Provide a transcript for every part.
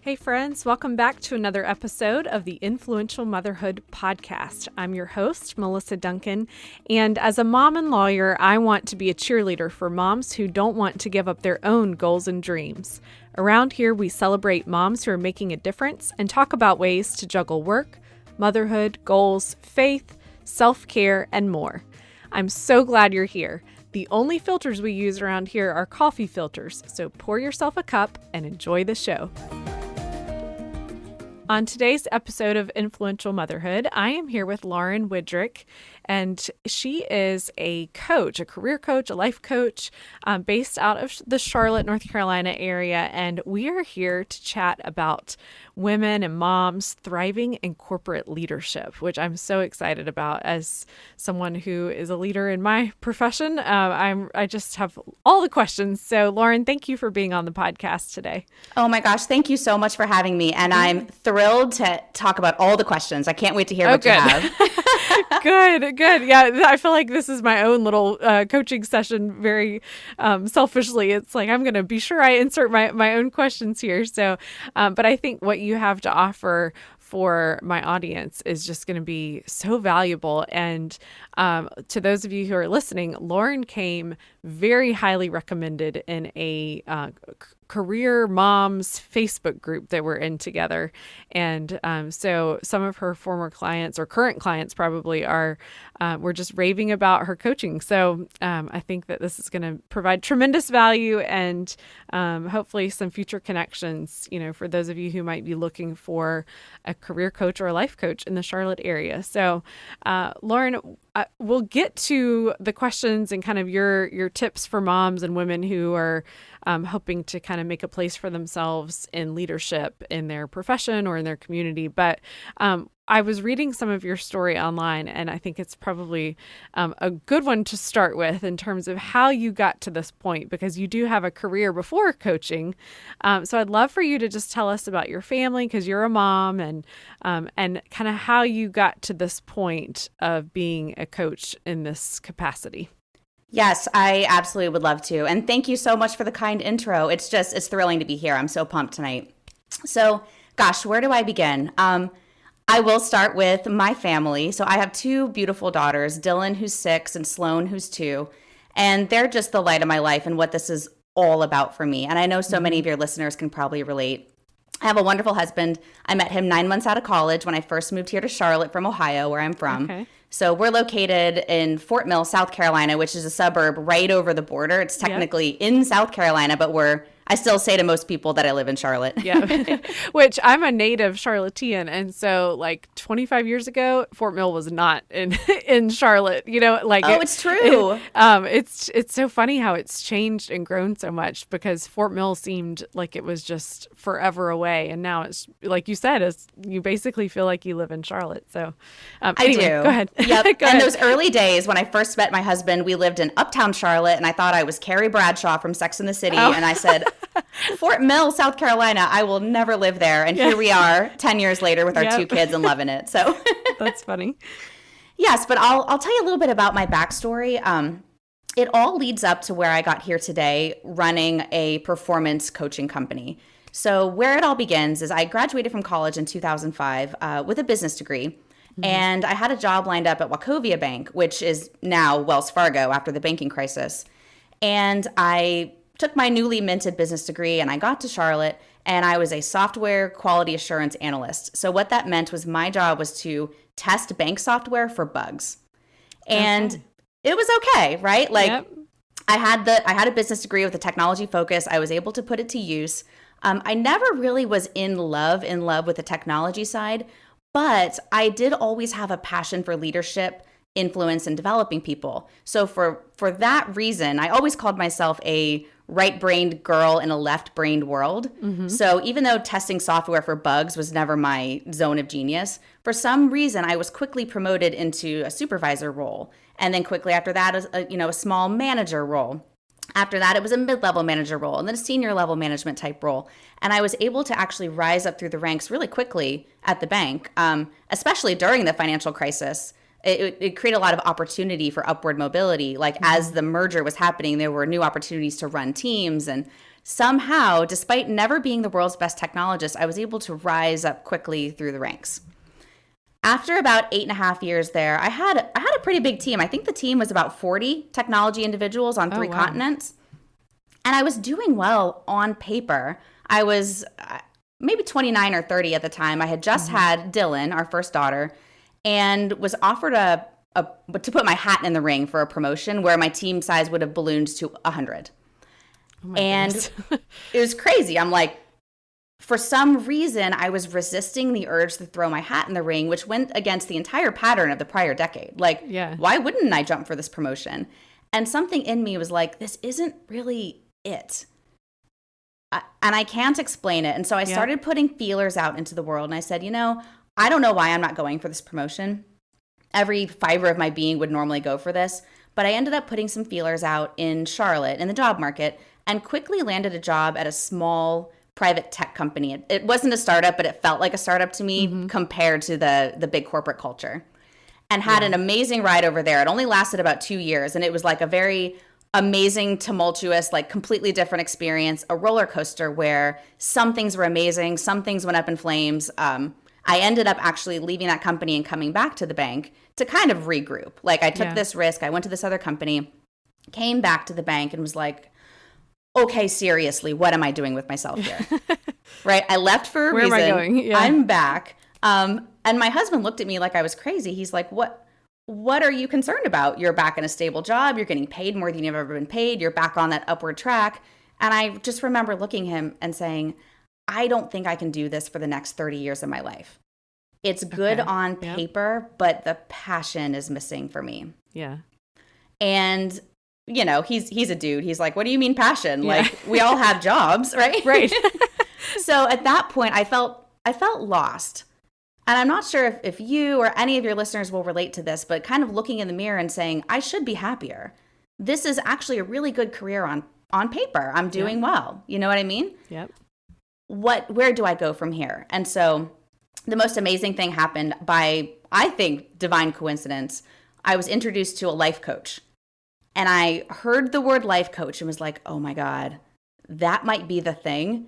Hey friends, welcome back to another episode of the Influential Motherhood Podcast. I'm your host, Melissa Duncan, and as a mom and lawyer, I want to be a cheerleader for moms who don't want to give up their own goals and dreams. Around here, we celebrate moms who are making a difference and talk about ways to juggle work, motherhood, goals, faith, self-care, and more. I'm so glad you're here. The only filters we use around here are coffee filters, so pour yourself a cup and enjoy the show. On today's episode of Influential Motherhood, I am here with Lauren Widrick, and she is a coach, a career coach, a life coach, based out of the Charlotte, North Carolina area, and we are here to chat about women and moms thriving in corporate leadership, which I'm so excited about as someone who is a leader in my profession. I just have all the questions. So Lauren, thank you for being on the podcast today. Oh my gosh, thank you so much for having me. And I'm thrilled to talk about all the questions. I can't wait to hear what you have. Good. Yeah, I feel like this is my own little coaching session very selfishly. It's like I'm going to be sure I insert my own questions here. So, but I think what you have to offer for my audience is just going to be so valuable. And to those of you who are listening, Lauren came very highly recommended in a career moms Facebook group that we're in together. And so some of her former clients or current clients probably are, we're just raving about her coaching. So I think that this is going to provide tremendous value and hopefully some future connections, for those of you who might be looking for a career coach or a life coach in the Charlotte area. So Lauren, we'll get to the questions and kind of your tips for moms and women who are hoping to kind of make a place for themselves in leadership in their profession or in their community. But I was reading some of your story online, and I think it's probably a good one to start with in terms of how you got to this point, because you do have a career before coaching. So I'd love for you to just tell us about your family, because you're a mom, and kind of how you got to this point of being a coach in this capacity. Yes, I absolutely would love to. And thank you so much for the kind intro. It's thrilling to be here. I'm so pumped tonight. So, gosh, where do I begin? I will start with my family. So I have two beautiful daughters, Dylan, who's 6, and Sloan, who's 2. And they're just the light of my life and what this is all about for me. And I know so many of your listeners can probably relate. I have a wonderful husband. I met him 9 months out of college when I first moved here to Charlotte from Ohio, where I'm from. Okay. So we're located in Fort Mill, South Carolina, which is a suburb right over the border. It's technically in South Carolina, but I still say to most people that I live in Charlotte. Yeah, which I'm a native Charlottean. And so like 25 years ago, Fort Mill was not in Charlotte, it's true. It's so funny how it's changed and grown so much, because Fort Mill seemed like it was just forever away. And now it's, like you said, you basically feel like you live in Charlotte. So anyway, I do. Go ahead. Yep. And those early days when I first met my husband, we lived in Uptown Charlotte, and I thought I was Carrie Bradshaw from Sex and the City. Oh. And I said, Fort Mill, South Carolina, I will never live there. And here we are 10 years later with our 2 kids and loving it. So that's funny. Yes, but I'll tell you a little bit about my backstory. It all leads up to where I got here today, running a performance coaching company. So where it all begins is I graduated from college in 2005 with a business degree. Mm-hmm. And I had a job lined up at Wachovia Bank, which is now Wells Fargo after the banking crisis. And I took my newly minted business degree and I got to Charlotte, and I was a software quality assurance analyst. So what that meant was my job was to test bank software for bugs. And it was okay, right? Like I had a business degree with a technology focus. I was able to put it to use. I never really was in love with the technology side, but I did always have a passion for leadership, influence, and developing people. So for that reason, I always called myself a right-brained girl in a left-brained world. Mm-hmm. So even though testing software for bugs was never my zone of genius, for some reason I was quickly promoted into a supervisor role. And then quickly after that, a small manager role. After that, it was a mid-level manager role, and then a senior level management type role. And I was able to actually rise up through the ranks really quickly at the bank, especially during the financial crisis. It created a lot of opportunity for upward mobility. Like as the merger was happening, there were new opportunities to run teams. And somehow, despite never being the world's best technologist, I was able to rise up quickly through the ranks. After about 8.5 years there, I had a pretty big team. I think the team was about 40 technology individuals on 3 continents. And I was doing well on paper. I was maybe 29 or 30 at the time. I had just had Dylan, our first daughter, and was offered to put my hat in the ring for a promotion where my team size would have ballooned to 100. And it was crazy. I'm like, for some reason, I was resisting the urge to throw my hat in the ring, which went against the entire pattern of the prior decade. Like, why wouldn't I jump for this promotion? And something in me was like, this isn't really it. And I can't explain it. And so I started putting feelers out into the world. And I said, I don't know why I'm not going for this promotion. Every fiber of my being would normally go for this. But I ended up putting some feelers out in Charlotte in the job market and quickly landed a job at a small private tech company. It wasn't a startup, but it felt like a startup to me compared to the big corporate culture. And had an amazing ride over there. It only lasted about 2 years. And it was like a very amazing, tumultuous, like completely different experience, a roller coaster where some things were amazing, some things went up in flames. I ended up actually leaving that company and coming back to the bank to kind of regroup. Like I took this risk. I went to this other company, came back to the bank and was like, okay, seriously, what am I doing with myself here? Right? I left for a reason. Where am I going? Yeah. I'm back. And my husband looked at me like I was crazy. He's like, what are you concerned about? You're back in a stable job. You're getting paid more than you've ever been paid. You're back on that upward track. And I just remember looking at him and saying, I don't think I can do this for the next 30 years of my life. It's good on paper, but the passion is missing for me. Yeah. And, he's a dude. He's like, what do you mean passion? Yeah. Like, we all have jobs, right? Right. So at that point, I felt lost. And I'm not sure if you or any of your listeners will relate to this, but kind of looking in the mirror and saying, I should be happier. This is actually a really good career on paper. I'm doing well. You know what I mean? Yep. Where do I go from here? And so the most amazing thing happened by, I think, divine coincidence. I was introduced to a life coach. And I heard the word life coach and was like, oh my God, that might be the thing.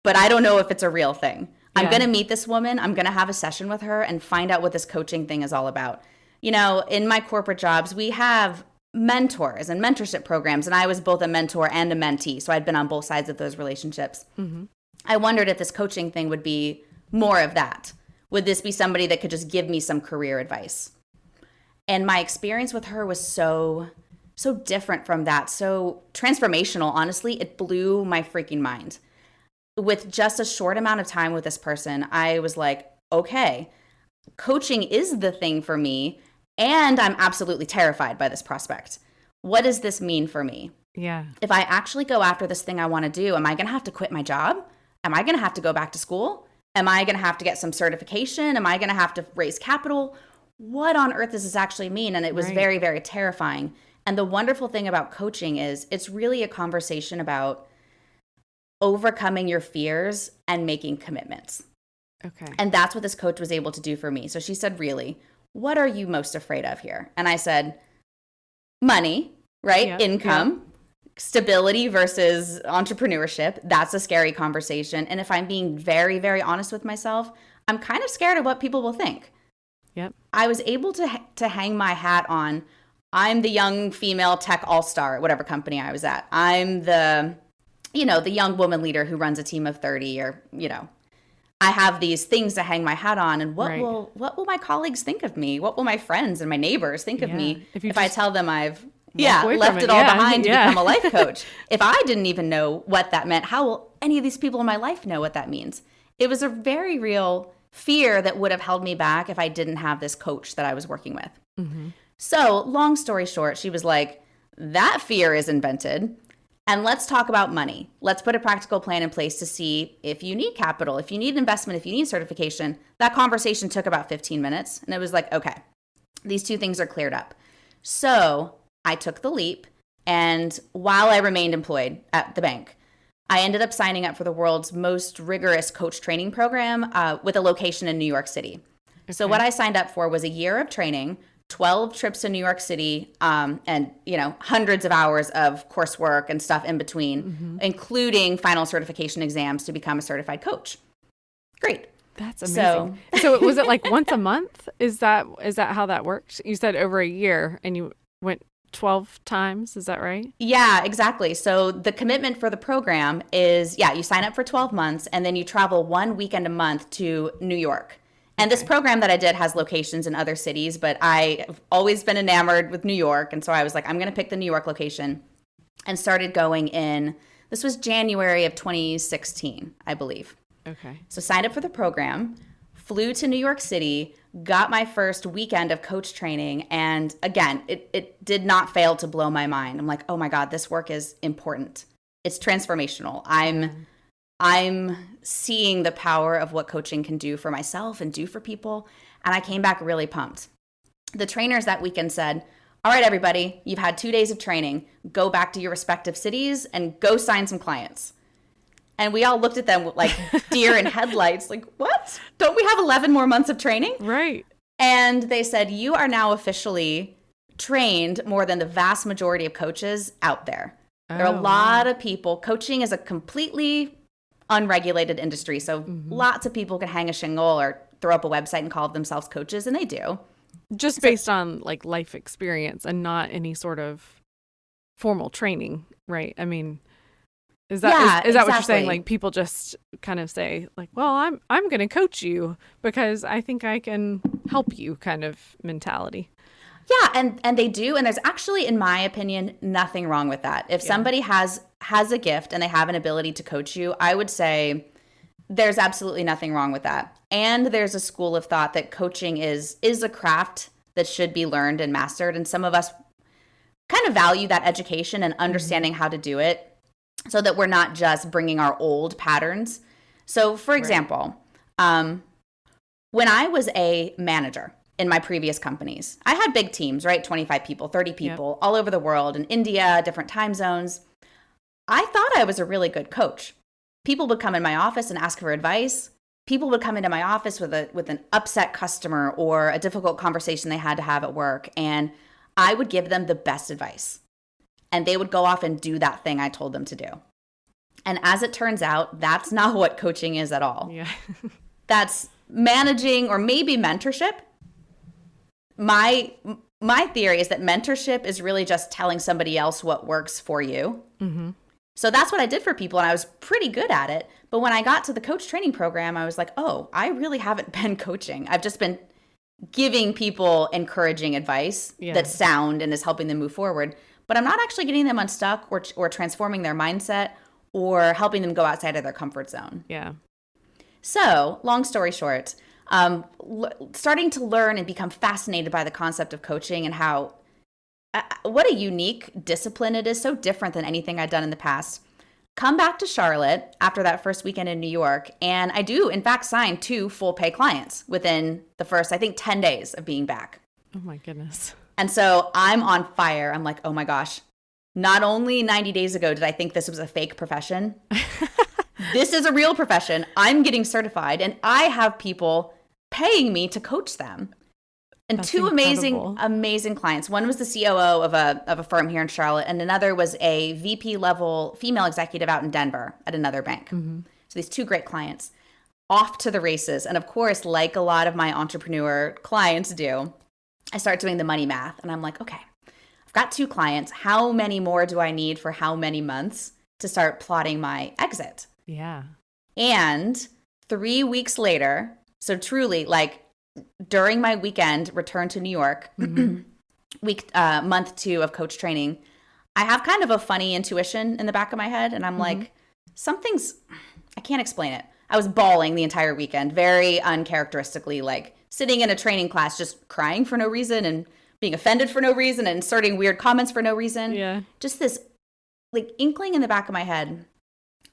But I don't know if it's a real thing. I'm going to meet this woman. I'm going to have a session with her and find out what this coaching thing is all about. In my corporate jobs, we have mentors and mentorship programs. And I was both a mentor and a mentee. So I'd been on both sides of those relationships. Mm-hmm. I wondered if this coaching thing would be more of that. Would this be somebody that could just give me some career advice? And my experience with her was so different from that. So transformational, honestly. It blew my freaking mind. With just a short amount of time with this person, I was like, okay, coaching is the thing for me, and I'm absolutely terrified by this prospect. What does this mean for me? Yeah. If I actually go after this thing I want to do, am I going to have to quit my job? Am I going to have to go back to school? Am I going to have to get some certification? Am I going to have to raise capital? What on earth does this actually mean? And it was very, very terrifying. And the wonderful thing about coaching is it's really a conversation about overcoming your fears and making commitments. Okay. And that's what this coach was able to do for me. So she said, really, what are you most afraid of here? And I said, money, right? Yep. Income, stability versus entrepreneurship. That's a scary conversation. And if I'm being very, very honest with myself, I'm kind of scared of what people will think. Yep. I was able to hang my hat on, I'm the young female tech all-star at whatever company I was at. I'm the young woman leader who runs a team of 30 or, I have these things to hang my hat on. And what will my colleagues think of me? What will my friends and my neighbors think of me if I tell them I've left it all behind to become a life coach? If I didn't even know what that meant, how will any of these people in my life know what that means? It was a very real fear that would have held me back if I didn't have this coach that I was working with. Mm-hmm. So long story short, she was like, that fear is invented. And let's talk about money. Let's put a practical plan in place to see if you need capital, if you need investment, if you need certification. That conversation took about 15 minutes. And it was like, okay, these two things are cleared up. So I took the leap. And while I remained employed at the bank, I ended up signing up for the world's most rigorous coach training program with a location in New York City. Okay. So what I signed up for was a year of training 12 trips to New York City, and, hundreds of hours of coursework and stuff in between, including final certification exams to become a certified coach. Great. That's amazing. So was it like once a month? Is that how that worked? You said over a year and you went 12 times. Is that right? Yeah, exactly. So the commitment for the program is, you sign up for 12 months and then you travel 1 weekend a month to New York. And this program that I did has locations in other cities, but I've always been enamored with New York. And so I was like, I'm going to pick the New York location, and started going this was January of 2016, I believe. Okay. So signed up for the program, flew to New York City, got my first weekend of coach training. And again, it did not fail to blow my mind. I'm like, oh my God, this work is important. It's transformational. I'm seeing the power of what coaching can do for myself and do for people. And I came back really pumped. The trainers that weekend said, all right, everybody, you've had 2 days of training. Go back to your respective cities and go sign some clients. And we all looked at them like deer in headlights, like, what? Don't we have 11 more months of training? Right. And they said, you are now officially trained more than the vast majority of coaches out there. There are a lot of people. Coaching is a completely unregulated industry. So lots of people can hang a shingle or throw up a website and call themselves coaches, and they do. Just based on like life experience and not any sort of formal training, right? I mean, is that what you're saying? Like people just kind of say like, well, I'm going to coach you because I think I can help you kind of mentality. Yeah, and they do. And there's actually, in my opinion, nothing wrong with that. If somebody has a gift and they have an ability to coach you, I would say there's absolutely nothing wrong with that. And there's a school of thought that coaching is a craft that should be learned and mastered. And some of us kind of value that education and understanding how to do it, so that we're not just bringing our old patterns. So, for example, when I was a manager in my previous companies, I had big teams, right? 25 people, 30 people, all over the world, in India, different time zones. I thought I was a really good coach. People would come in my office and ask for advice. People would come into my office with an upset customer or a difficult conversation they had to have at work, and I would give them the best advice. And they would go off and do that thing I told them to do. And as it turns out, that's not what coaching is at all. Yeah. That's managing or maybe mentorship. My theory is that mentorship is really just telling somebody else what works for you. Mm-hmm. So that's what I did for people, and I was pretty good at it. But when I got to the coach training program, I was like, oh, I really haven't been coaching. I've just been giving people encouraging advice that's sound and is helping them move forward. But I'm not actually getting them unstuck or transforming their mindset or helping them go outside of their comfort zone. Yeah. So, long story short, starting to learn and become fascinated by the concept of coaching and how, what a unique discipline it is, so different than anything I'd done in the past. Come back to Charlotte after that first weekend in New York, and I do, in fact, sign 2 full pay clients within the first, I think, 10 days of being back. Oh my goodness. And so I'm on fire. I'm like, oh my gosh, not only 90 days ago did I think this was a fake profession. This is a real profession. I'm getting certified, and I have people paying me to coach them. And That's 2 incredible. amazing clients. One was the COO of a firm here in Charlotte, and another was a VP level female executive out in Denver at another bank. Mm-hmm. So these 2 great clients, off to the races. And of course, like a lot of my entrepreneur clients do, I start doing the money math, and I'm like, okay, I've got 2 clients. How many more do I need for how many months to start plotting my exit? Yeah. And 3 weeks later, so truly, like during my weekend return to New York, month 2 of coach training, I have kind of a funny intuition in the back of my head, and I'm like, I can't explain it. I was bawling the entire weekend, very uncharacteristically, like sitting in a training class, just crying for no reason and being offended for no reason and inserting weird comments for no reason. Yeah. Just this like inkling in the back of my head.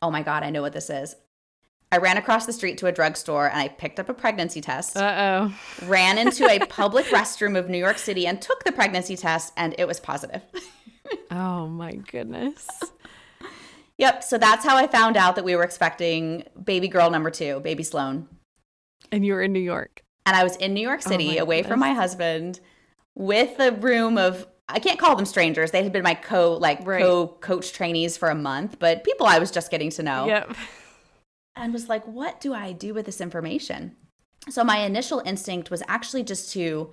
Oh my God, I know what this is. I ran across the street to a drugstore and I picked up a pregnancy test. Uh-oh. Ran into a public restroom of New York City and took the pregnancy test, and it was positive. Oh my goodness. Yep. So that's how I found out that we were expecting baby girl number 2, baby Sloan. And you were in New York. And I was in New York City, away from my husband, with a room of, I can't call them strangers. They had been my co-coach trainees for a month, but people I was just getting to know. Yep. And was like, what do I do with this information? So my initial instinct was actually just to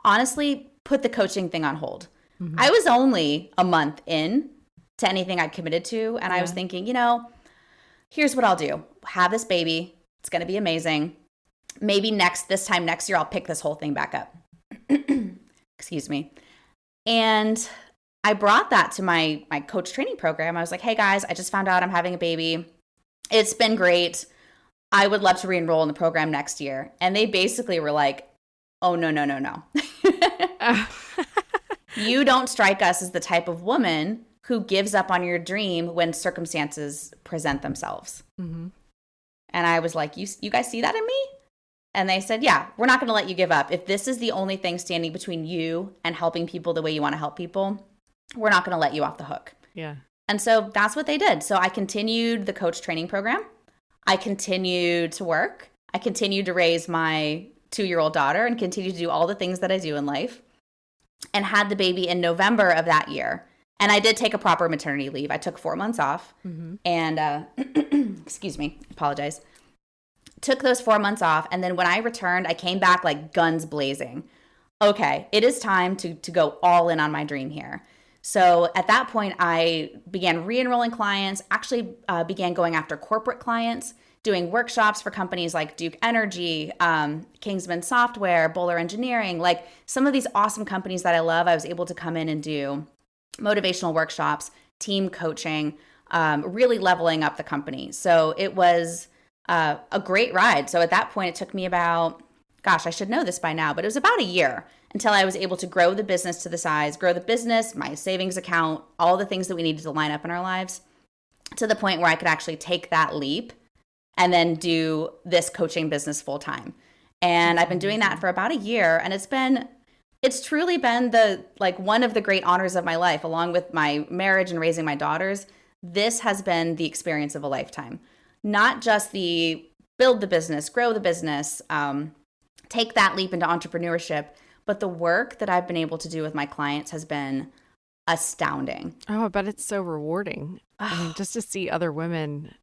honestly put the coaching thing on hold. I was only a month in to anything I'd committed to. And I was thinking, here's what I'll do. Have this baby. It's going to be amazing. Maybe this time next year, I'll pick this whole thing back up. Excuse me. And I brought that to my coach training program. I was like, hey guys, I just found out I'm having a baby. It's been great. I would love to re-enroll in the program next year. And they basically were like, oh, no. You don't strike us as the type of woman who gives up on your dream when circumstances present themselves. And I was like, you guys see that in me? And they said, yeah, we're not going to let you give up. If this is the only thing standing between you and helping people the way you want to help people, we're not going to let you off the hook. Yeah. And so that's what they did. So I continued the coach training program. I continued to work. I continued to raise my 2-year-old daughter and continue to do all the things that I do in life, and had the baby in November of that year. And I did take a proper maternity leave. I took 4 months off and, excuse me, apologize. Took those 4 months off. And then when I returned, I came back like guns blazing. Okay, it is time to go all in on my dream here. So at that point, I began re-enrolling clients, actually began going after corporate clients, doing workshops for companies like Duke Energy, Kingsman Software, Bowler Engineering, like some of these awesome companies that I love. I was able to come in and do motivational workshops, team coaching, really leveling up the company. So it was a great ride. So at that point, it took me about, gosh, I should know this by now, but it was about a year until I was able to grow the business to the size, grow the business, my savings account, all the things that we needed to line up in our lives, to the point where I could actually take that leap and then do this coaching business full time. And I've been doing that for about a year, and it's truly been one of the great honors of my life, along with my marriage and raising my daughters. This has been the experience of a lifetime. Not just the build the business, grow the business, take that leap into entrepreneurship, but the work that I've been able to do with my clients has been astounding. Oh, I bet it's so rewarding. I mean, just to see other women,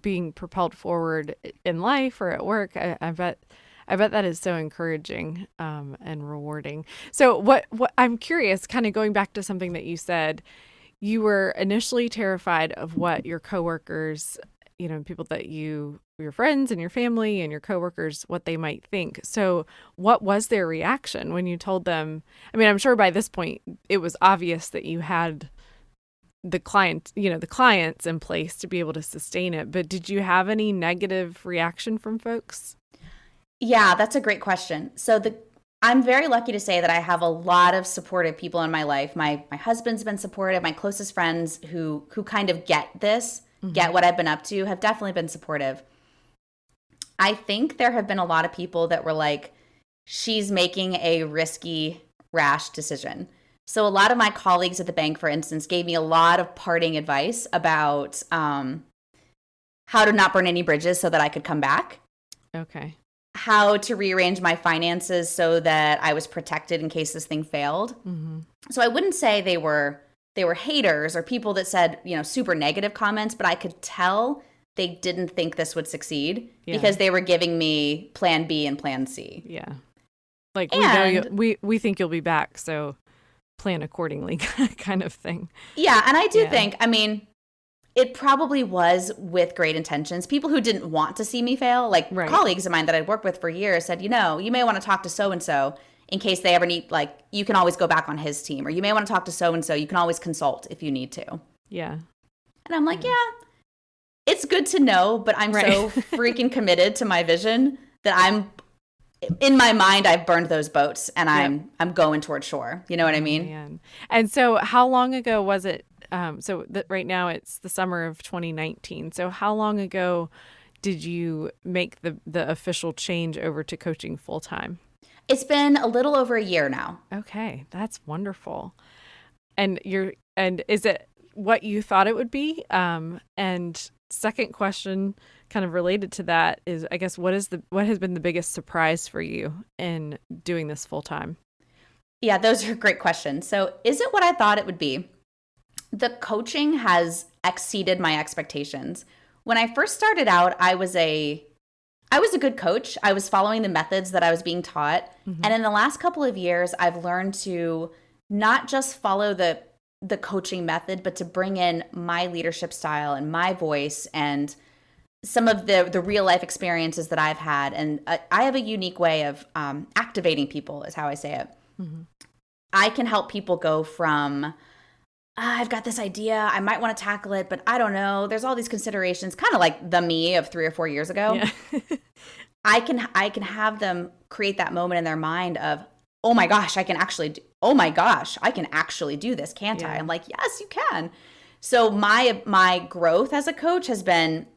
being propelled forward in life or at work, I bet that is so encouraging and rewarding. So what I'm curious, kind of going back to something that you said, you were initially terrified of what your coworkers, people that your friends and your family and your coworkers, what they might think. So what was their reaction when you told them? I mean, I'm sure by this point it was obvious that you had the clients in place to be able to sustain it. But did you have any negative reaction from folks? Yeah, that's a great question. So I'm very lucky to say that I have a lot of supportive people in my life. My husband's been supportive. My closest friends who kind of get this, get what I've been up to, have definitely been supportive. I think there have been a lot of people that were like, she's making a risky, rash decision. So a lot of my colleagues at the bank, for instance, gave me a lot of parting advice about how to not burn any bridges so that I could come back. Okay. How to rearrange my finances so that I was protected in case this thing failed. So I wouldn't say they were haters or people that said, super negative comments, but I could tell they didn't think this would succeed because they were giving me plan B and plan C. Yeah. Like, we know we think you'll be back, so plan accordingly kind of thing. Yeah. And I do think, I mean, it probably was with great intentions. People who didn't want to see me fail, like colleagues of mine that I'd worked with for years said, you may want to talk to so-and-so in case they ever need, like, you can always go back on his team, or you may want to talk to so-and-so. You can always consult if you need to. Yeah. And I'm like, it's good to know, but I'm so freaking committed to my vision that in my mind, I've burned those boats and I'm going toward shore. You know what I mean? Man. And so how long ago was it? Right now it's the summer of 2019. So how long ago did you make the official change over to coaching full time? It's been a little over a year now. Okay, that's wonderful. And is it what you thought it would be? And second question, kind of related to that, is, I guess, what has been the biggest surprise for you in doing this full time? Yeah, those are great questions. So, is it what I thought it would be? The coaching has exceeded my expectations. When I first started out, I was a good coach. I was following the methods that I was being taught. Mm-hmm. And in the last couple of years, I've learned to not just follow the coaching method, but to bring in my leadership style and my voice and some of the real life experiences that I've had. And I have a unique way of activating people, is how I say it. Mm-hmm. I can help people go from, I've got this idea, I might want to tackle it, but I don't know. There's all these considerations, kind of like the me of 3 or 4 years ago. Yeah. I can have them create that moment in their mind of, oh my gosh, oh my gosh, I can actually do this, can't I? Yeah. I'm like, yes, you can. So my growth as a coach has been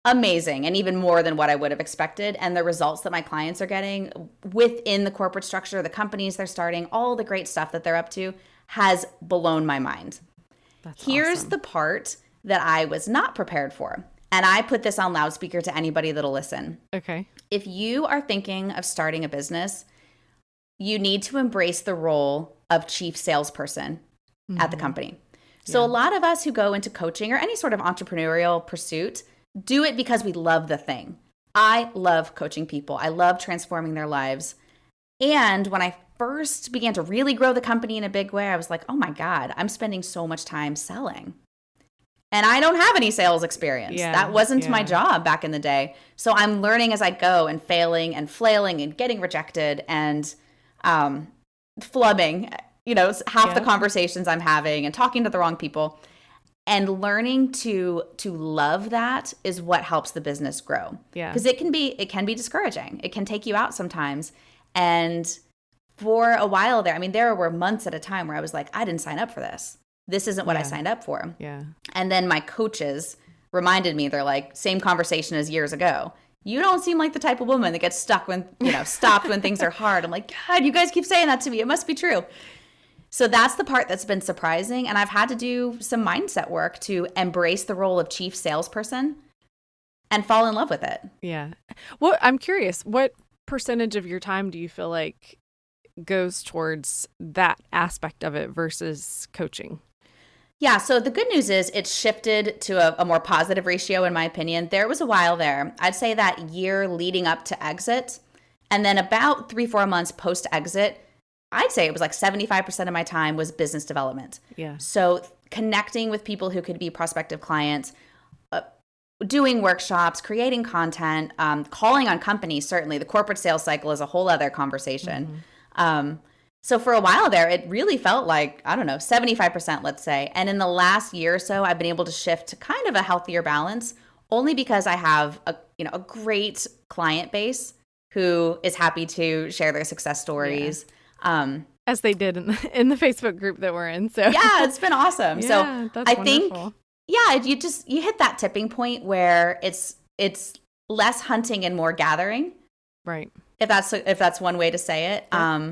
amazing, and even more than what I would have expected. And the results that my clients are getting within the corporate structure, the companies they're starting, all the great stuff that they're up to has blown my mind. Here's awesome. the part that I was not prepared for. And I put this on loudspeaker to anybody that'll listen. Okay. If you are thinking of starting a business, you need to embrace the role of chief salesperson at the company. So a lot of us who go into coaching or any sort of entrepreneurial pursuit do it because we love the thing. I love coaching people. I love transforming their lives. And when I first began to really grow the company in a big way, I was like, oh my God, I'm spending so much time selling. And I don't have any sales experience. Yeah, That wasn't my job back in the day. So I'm learning as I go and failing and flailing and getting rejected and flubbing, half the conversations I'm having and talking to the wrong people. And learning to love that is what helps the business grow. Yeah. Because it can be discouraging. It can take you out sometimes. And for a while there, I mean, there were months at a time where I was like, I didn't sign up for this. This isn't what I signed up for. Yeah. And then my coaches reminded me, they're like, same conversation as years ago. You don't seem like the type of woman that gets stuck when, stopped when things are hard. I'm like, God, you guys keep saying that to me. It must be true. So that's the part that's been surprising. And I've had to do some mindset work to embrace the role of chief salesperson and fall in love with it. Yeah. Well, I'm curious, what percentage of your time do you feel like goes towards that aspect of it versus coaching? Yeah, so the good news is it's shifted to a more positive ratio, in my opinion. There was a while there, I'd say that year leading up to exit, and then about 3-4 months post exit, I'd say it was like 75% of my time was business development. Yeah. So connecting with people who could be prospective clients, doing workshops, creating content, calling on companies, certainly. The corporate sales cycle is a whole other conversation. So for a while there, it really felt like, I don't know, 75%, let's say. And in the last year or so, I've been able to shift to kind of a healthier balance, only because I have a great client base who is happy to share their success stories. Yeah. As they did in the Facebook group that we're in. So yeah, it's been awesome. Yeah, so that's I wonderful. think, you hit that tipping point where it's less hunting and more gathering. Right. If that's one way to say it. Yeah.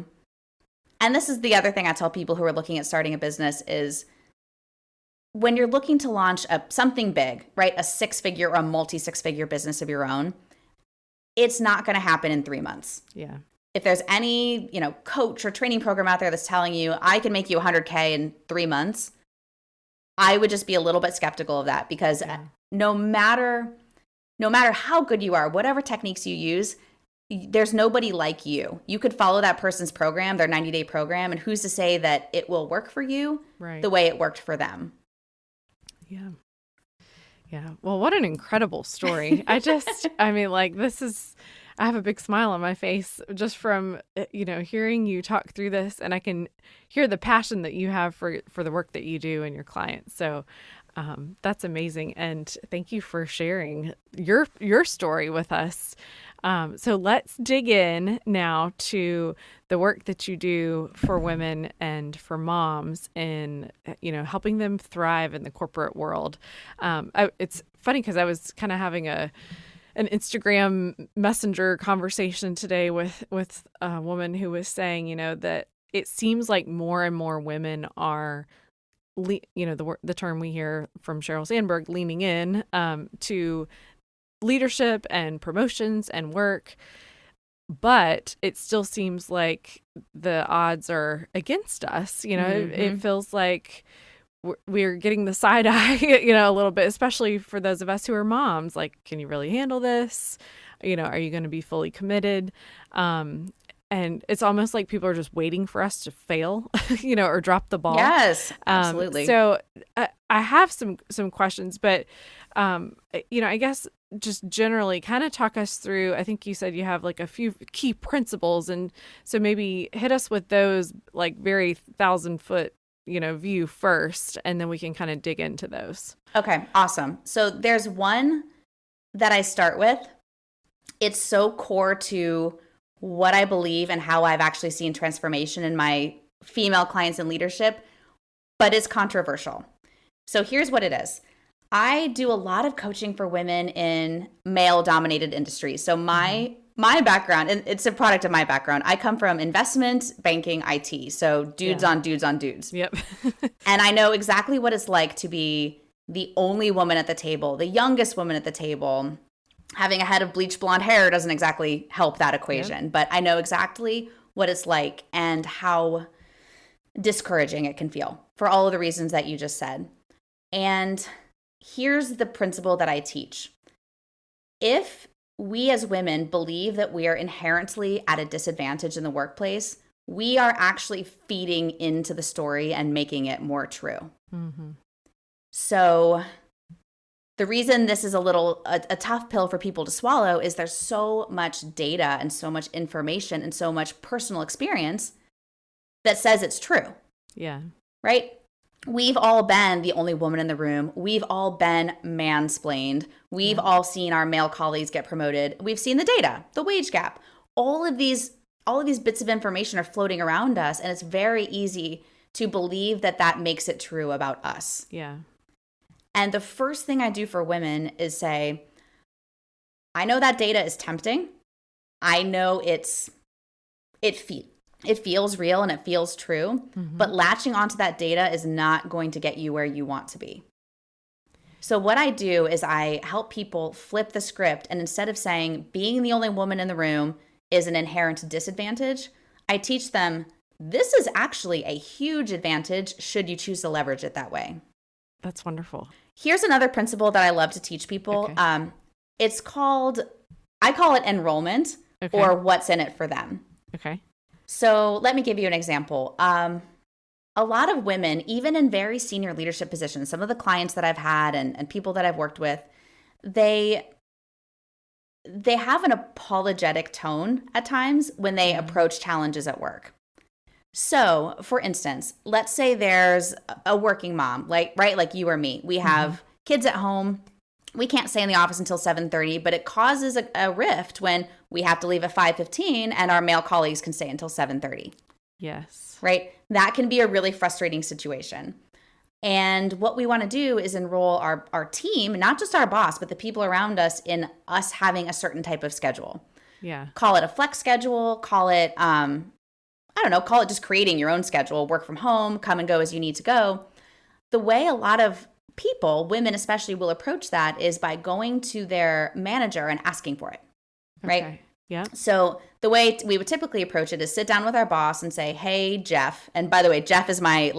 And this is the other thing I tell people who are looking at starting a business is when you're looking to launch something big, right? A 6-figure or a multi-6-figure business of your own, it's not going to happen in 3 months. Yeah. If there's any, coach or training program out there that's telling you I can make you 100K in 3 months, I would just be a little bit skeptical of that, because no matter how good you are, whatever techniques you use, there's nobody like you. You could follow that person's program, their 90-day program, and who's to say that it will work for you the way it worked for them? Yeah. Yeah. Well, what an incredible story. I have a big smile on my face just from, hearing you talk through this, and I can hear the passion that you have for the work that you do and your clients. So that's amazing. And thank you for sharing your story with us. So let's dig in now to the work that you do for women and for moms in, helping them thrive in the corporate world. It's funny because I was kind of having an Instagram messenger conversation today with a woman who was saying, that it seems like more and more women are, the term we hear from Sheryl Sandberg, leaning in to leadership and promotions and work. but it still seems like the odds are against us. It feels like we're getting the side eye, a little bit, especially for those of us who are moms. Like, can you really handle this? Are you going to be fully committed? And it's almost like people are just waiting for us to fail, or drop the ball. Yes, absolutely. So I have some questions, but, I guess just generally kind of talk us through, I think you said you have like a few key principles. And so maybe hit us with those like very 1,000-foot, view first, and then we can kind of dig into those. Okay, awesome. So there's one that I start with. It's so core to what I believe and how I've actually seen transformation in my female clients in leadership, but it's controversial. So here's what it is. I do a lot of coaching for women in male-dominated industries. So my background, and it's a product of my background, I come from investment, banking, IT. So dudes on dudes on dudes. Yep. And I know exactly what it's like to be the only woman at the table, the youngest woman at the table. Having a head of bleach blonde hair doesn't exactly help that equation, but I know exactly what it's like and how discouraging it can feel for all of the reasons that you just said. And here's the principle that I teach. If we as women believe that we are inherently at a disadvantage in the workplace, we are actually feeding into the story and making it more true. Mm-hmm. So the reason this is a tough pill for people to swallow is there's so much data and so much information and so much personal experience that says it's true. Yeah. Right? We've all been the only woman in the room. We've all been mansplained. We've all seen our male colleagues get promoted. We've seen the data, the wage gap. All of these bits of information are floating around us, and it's very easy to believe that makes it true about us. Yeah. And the first thing I do for women is say, I know that data is tempting. I know it feels real and it feels true, but latching onto that data is not going to get you where you want to be. So what I do is I help people flip the script, and instead of saying being the only woman in the room is an inherent disadvantage, I teach them this is actually a huge advantage should you choose to leverage it that way. That's wonderful. Here's another principle that I love to teach people. Okay. I call it enrollment, or what's in it for them. Okay. So let me give you an example. A lot of women, even in very senior leadership positions, some of the clients that I've had and people that I've worked with, they have an apologetic tone at times when they approach challenges at work. So, for instance, let's say there's a working mom, like you or me. We have kids at home. We can't stay in the office until 7:30, but it causes a rift when we have to leave at 5:15 and our male colleagues can stay until 7:30. Yes. Right? That can be a really frustrating situation. And what we want to do is enroll our team, not just our boss, but the people around us, in us having a certain type of schedule. Yeah. Call it a flex schedule, call it just creating your own schedule, work from home, come and go as you need to go. The way a lot of people, women especially, will approach that is by going to their manager and asking for it, right? Okay. Yeah. So the way we would typically approach it is sit down with our boss and say, hey, Jeff. And by the way, Jeff is my,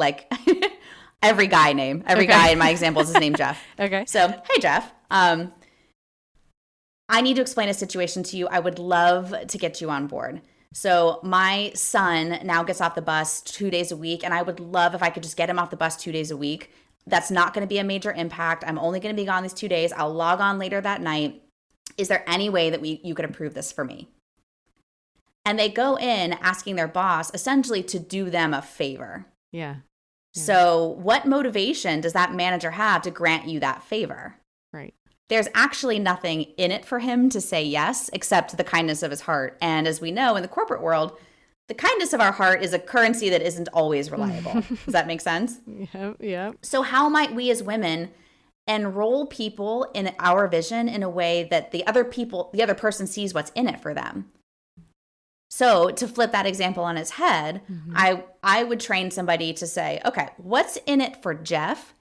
every guy name. Every guy in my example is his name, Jeff. Okay. So, hey, Jeff, I need to explain a situation to you. I would love to get you on board. So my son now gets off the bus 2 days a week, and I would love if I could just get him off the bus 2 days a week. That's not going to be a major impact. I'm only going to be gone these 2 days. I'll log on later that night. Is there any way that you could approve this for me? And they go in asking their boss essentially to do them a favor. Yeah. So what motivation does that manager have to grant you that favor? Right. There's actually nothing in it for him to say yes, except the kindness of his heart. And as we know, in the corporate world, the kindness of our heart is a currency that isn't always reliable. Does that make sense? Yeah. So how might we as women enroll people in our vision in a way that the other person sees what's in it for them? So to flip that example on its head, I would train somebody to say, okay, what's in it for Jeff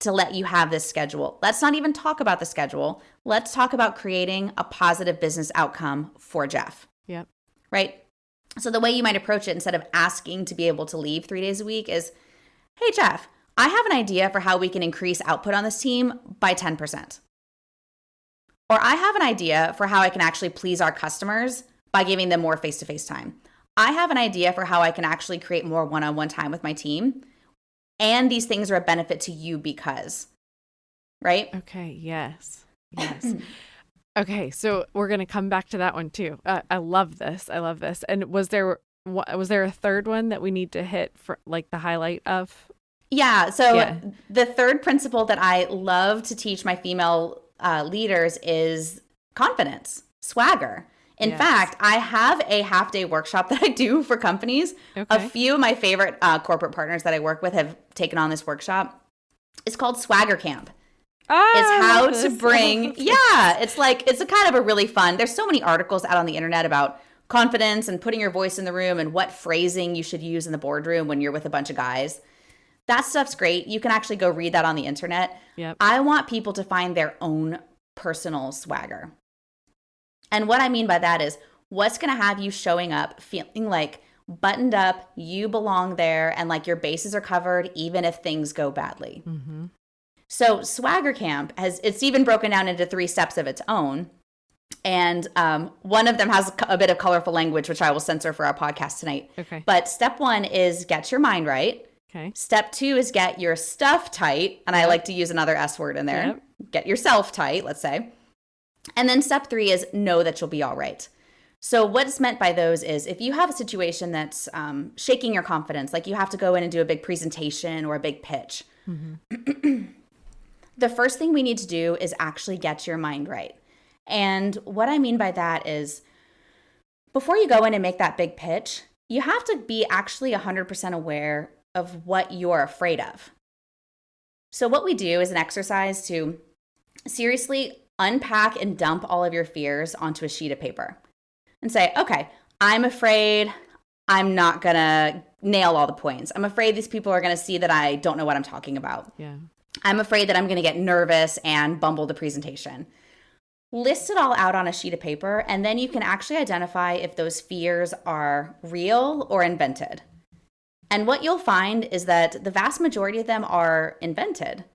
to let you have this schedule? Let's not even talk about the schedule. Let's talk about creating a positive business outcome for Jeff. Yep. right? So the way you might approach it, instead of asking to be able to leave 3 days a week, is, hey, Jeff, I have an idea for how we can increase output on this team by 10%. Or I have an idea for how I can actually please our customers by giving them more face-to-face time. I have an idea for how I can actually create more one-on-one time with my team. And these things are a benefit to you because, right? Okay. Yes. Yes. Okay. So we're going to come back to that one too. I love this. I love this. And was there a third one that we need to hit for like the highlight of? Yeah. So the third principle that I love to teach my female leaders is confidence, swagger. In fact, I have a half-day workshop that I do for companies. Okay. A few of my favorite corporate partners that I work with have taken on this workshop. It's called Swagger Camp. It's how to bring, it's a kind of a really fun, there's so many articles out on the internet about confidence and putting your voice in the room and what phrasing you should use in the boardroom when you're with a bunch of guys. That stuff's great. You can actually go read that on the internet. Yep. I want people to find their own personal swagger. And what I mean by that is what's going to have you showing up feeling like buttoned up, you belong there, and like your bases are covered even if things go badly. Mm-hmm. So Swagger Camp it's even broken down into 3 steps of its own. And one of them has a bit of colorful language, which I will censor for our podcast tonight. Okay. But step 1 is get your mind right. Okay. Step 2 is get your stuff tight. And I like to use another S word in there. Yep. Get yourself tight, let's say. And then step 3 is know that you'll be all right. So what's meant by those is if you have a situation that's shaking your confidence, like you have to go in and do a big presentation or a big pitch, the first thing we need to do is actually get your mind right. And what I mean by that is before you go in and make that big pitch, you have to be actually 100% aware of what you're afraid of. So what we do is an exercise to seriously unpack and dump all of your fears onto a sheet of paper and say, okay, I'm afraid I'm not going to nail all the points. I'm afraid these people are going to see that I don't know what I'm talking about. Yeah. I'm afraid that I'm going to get nervous and bumble the presentation. List it all out on a sheet of paper, and then you can actually identify if those fears are real or invented. And what you'll find is that the vast majority of them are invented.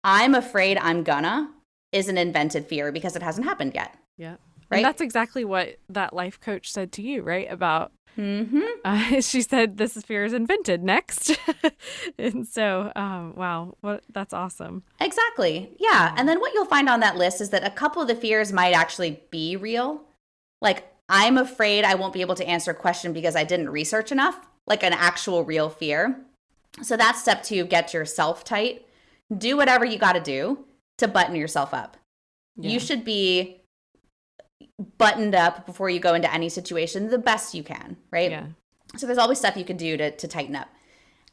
I'm afraid I'm gonna is an invented fear because it hasn't happened yet. Yeah. Right. And that's exactly what that life coach said to you, right? About she said, this fear is invented next. And so, wow, that's awesome. Exactly. Yeah. And then what you'll find on that list is that a couple of the fears might actually be real. Like, I'm afraid I won't be able to answer a question because I didn't research enough, like an actual real fear. So that's step 2, get yourself tight. Do whatever you got to do to button yourself up. Yeah. You should be buttoned up before you go into any situation the best you can, right? Yeah. So there's always stuff you can do to tighten up.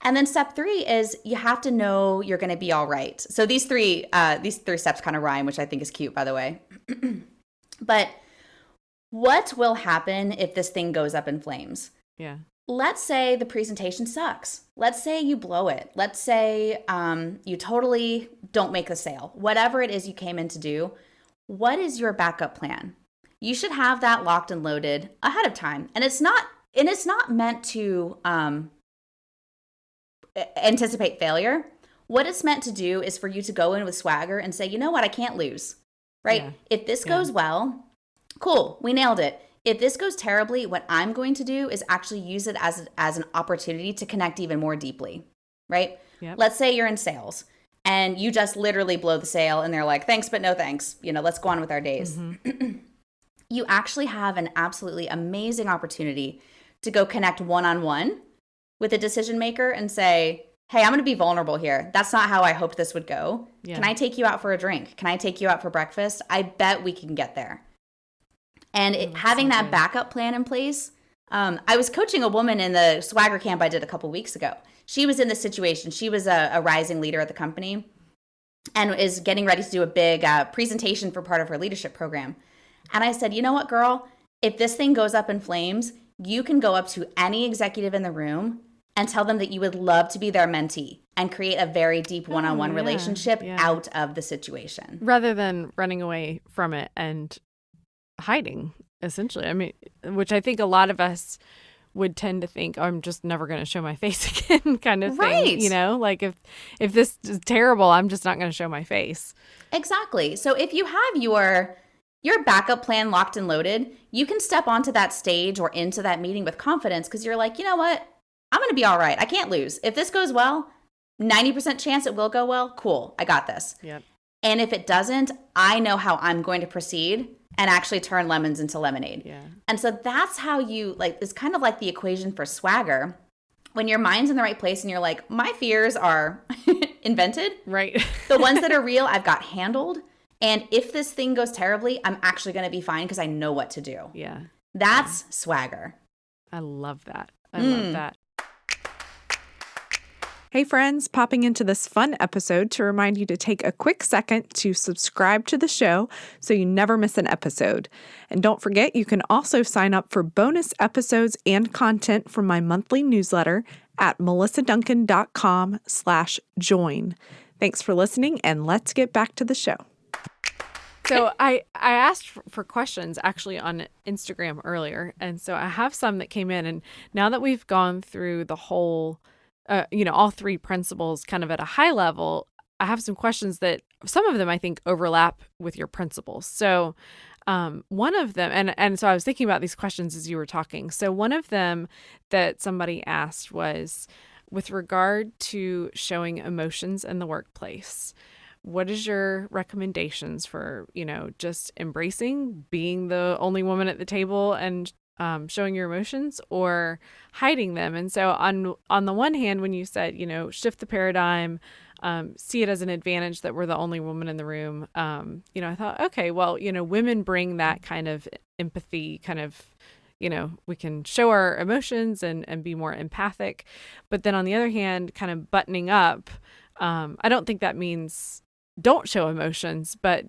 And then step 3 is you have to know you're going to be all right. So these three steps kind of rhyme, which I think is cute, by the way. But what will happen if this thing goes up in flames? Yeah. Let's say the presentation sucks. Let's say you blow it. Let's say you totally don't make the sale. Whatever it is you came in to do, what is your backup plan? You should have that locked and loaded ahead of time. And it's not meant to anticipate failure. What it's meant to do is for you to go in with swagger and say, you know what, I can't lose, right? Yeah. If this goes well, cool, we nailed it. If this goes terribly, what I'm going to do is actually use it as an opportunity to connect even more deeply, right? Yep. Let's say you're in sales and you just literally blow the sale and they're like, thanks, but no thanks. Let's go on with our days. Mm-hmm. You actually have an absolutely amazing opportunity to go connect one-on-one with a decision maker and say, hey, I'm going to be vulnerable here. That's not how I hoped this would go. Yeah. Can I take you out for a drink? Can I take you out for breakfast? I bet we can get there. And having that backup plan in place. I was coaching a woman in the Swagger Camp I did a couple weeks ago. She was in this situation. She was a rising leader at the company and is getting ready to do a big presentation for part of her leadership program. And I said, you know what, girl? If this thing goes up in flames, you can go up to any executive in the room and tell them that you would love to be their mentee and create a very deep one-on-one relationship out of the situation. Rather than running away from it and hiding. essentially. I mean, which I think a lot of us would tend to think, oh, I'm just never going to show my face again kind of thing. Right. You know, like if this is terrible, I'm just not going to show my face. Exactly. So if you have your backup plan locked and loaded, you can step onto that stage or into that meeting with confidence because you're like, you know what? I'm going to be all right. I can't lose. If this goes well, 90% chance it will go well. Cool. I got this. Yep. And if it doesn't, I know how I'm going to proceed and actually turn lemons into lemonade. Yeah. And so that's how you it's kind of like the equation for swagger. When your mind's in the right place and you're like, my fears are invented. Right. The ones that are real, I've got handled. And if this thing goes terribly, I'm actually going to be fine because I know what to do. Yeah. That's swagger. I love that. I love that. Hey friends, popping into this fun episode to remind you to take a quick second to subscribe to the show so you never miss an episode. And don't forget, you can also sign up for bonus episodes and content from my monthly newsletter at melissaduncan.com/join. Thanks for listening, and let's get back to the show. So I asked for questions actually on Instagram earlier. And so I have some that came in. And now that we've gone through the whole all three principles kind of at a high level, I have some questions that some of them I think overlap with your principles. So one of them, and so I was thinking about these questions as you were talking. So one of them that somebody asked was with regard to showing emotions in the workplace. What is your recommendations for, just embracing being the only woman at the table and showing your emotions or hiding them? And so on the one hand, when you said, shift the paradigm, see it as an advantage that we're the only woman in the room, I thought, okay, well, women bring that kind of empathy, kind of, we can show our emotions and be more empathic. But then on the other hand, kind of buttoning up, I don't think that means don't show emotions, but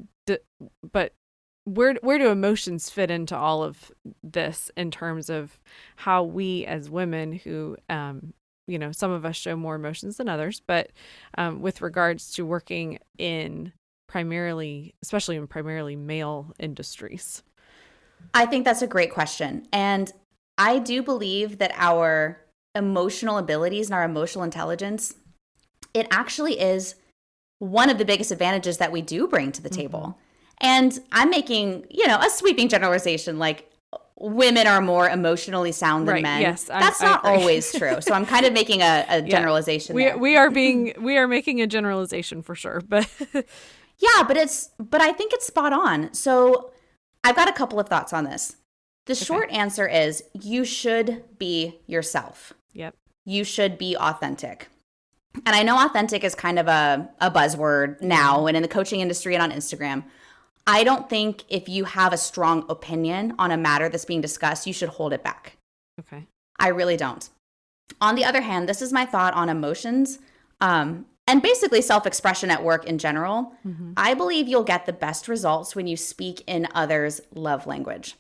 where do emotions fit into all of this in terms of how we as women who, some of us show more emotions than others, but with regards to working especially in primarily male industries? I think that's a great question. And I do believe that our emotional abilities and our emotional intelligence, it actually is one of the biggest advantages that we do bring to the table. And I'm making, a sweeping generalization, like women are more emotionally sound than men. Yes, that's not always true. So I'm kind of making a generalization. We there. we are making a generalization for sure, but yeah, but I think it's spot on. So I've got a couple of thoughts on this. The short answer is you should be yourself. Yep. You should be authentic. And I know authentic is kind of a buzzword now and in the coaching industry and on Instagram. I don't think if you have a strong opinion on a matter that's being discussed, you should hold it back. Okay. I really don't. On the other hand, this is my thought on emotions and basically self-expression at work in general. I believe you'll get the best results when you speak in others' love language.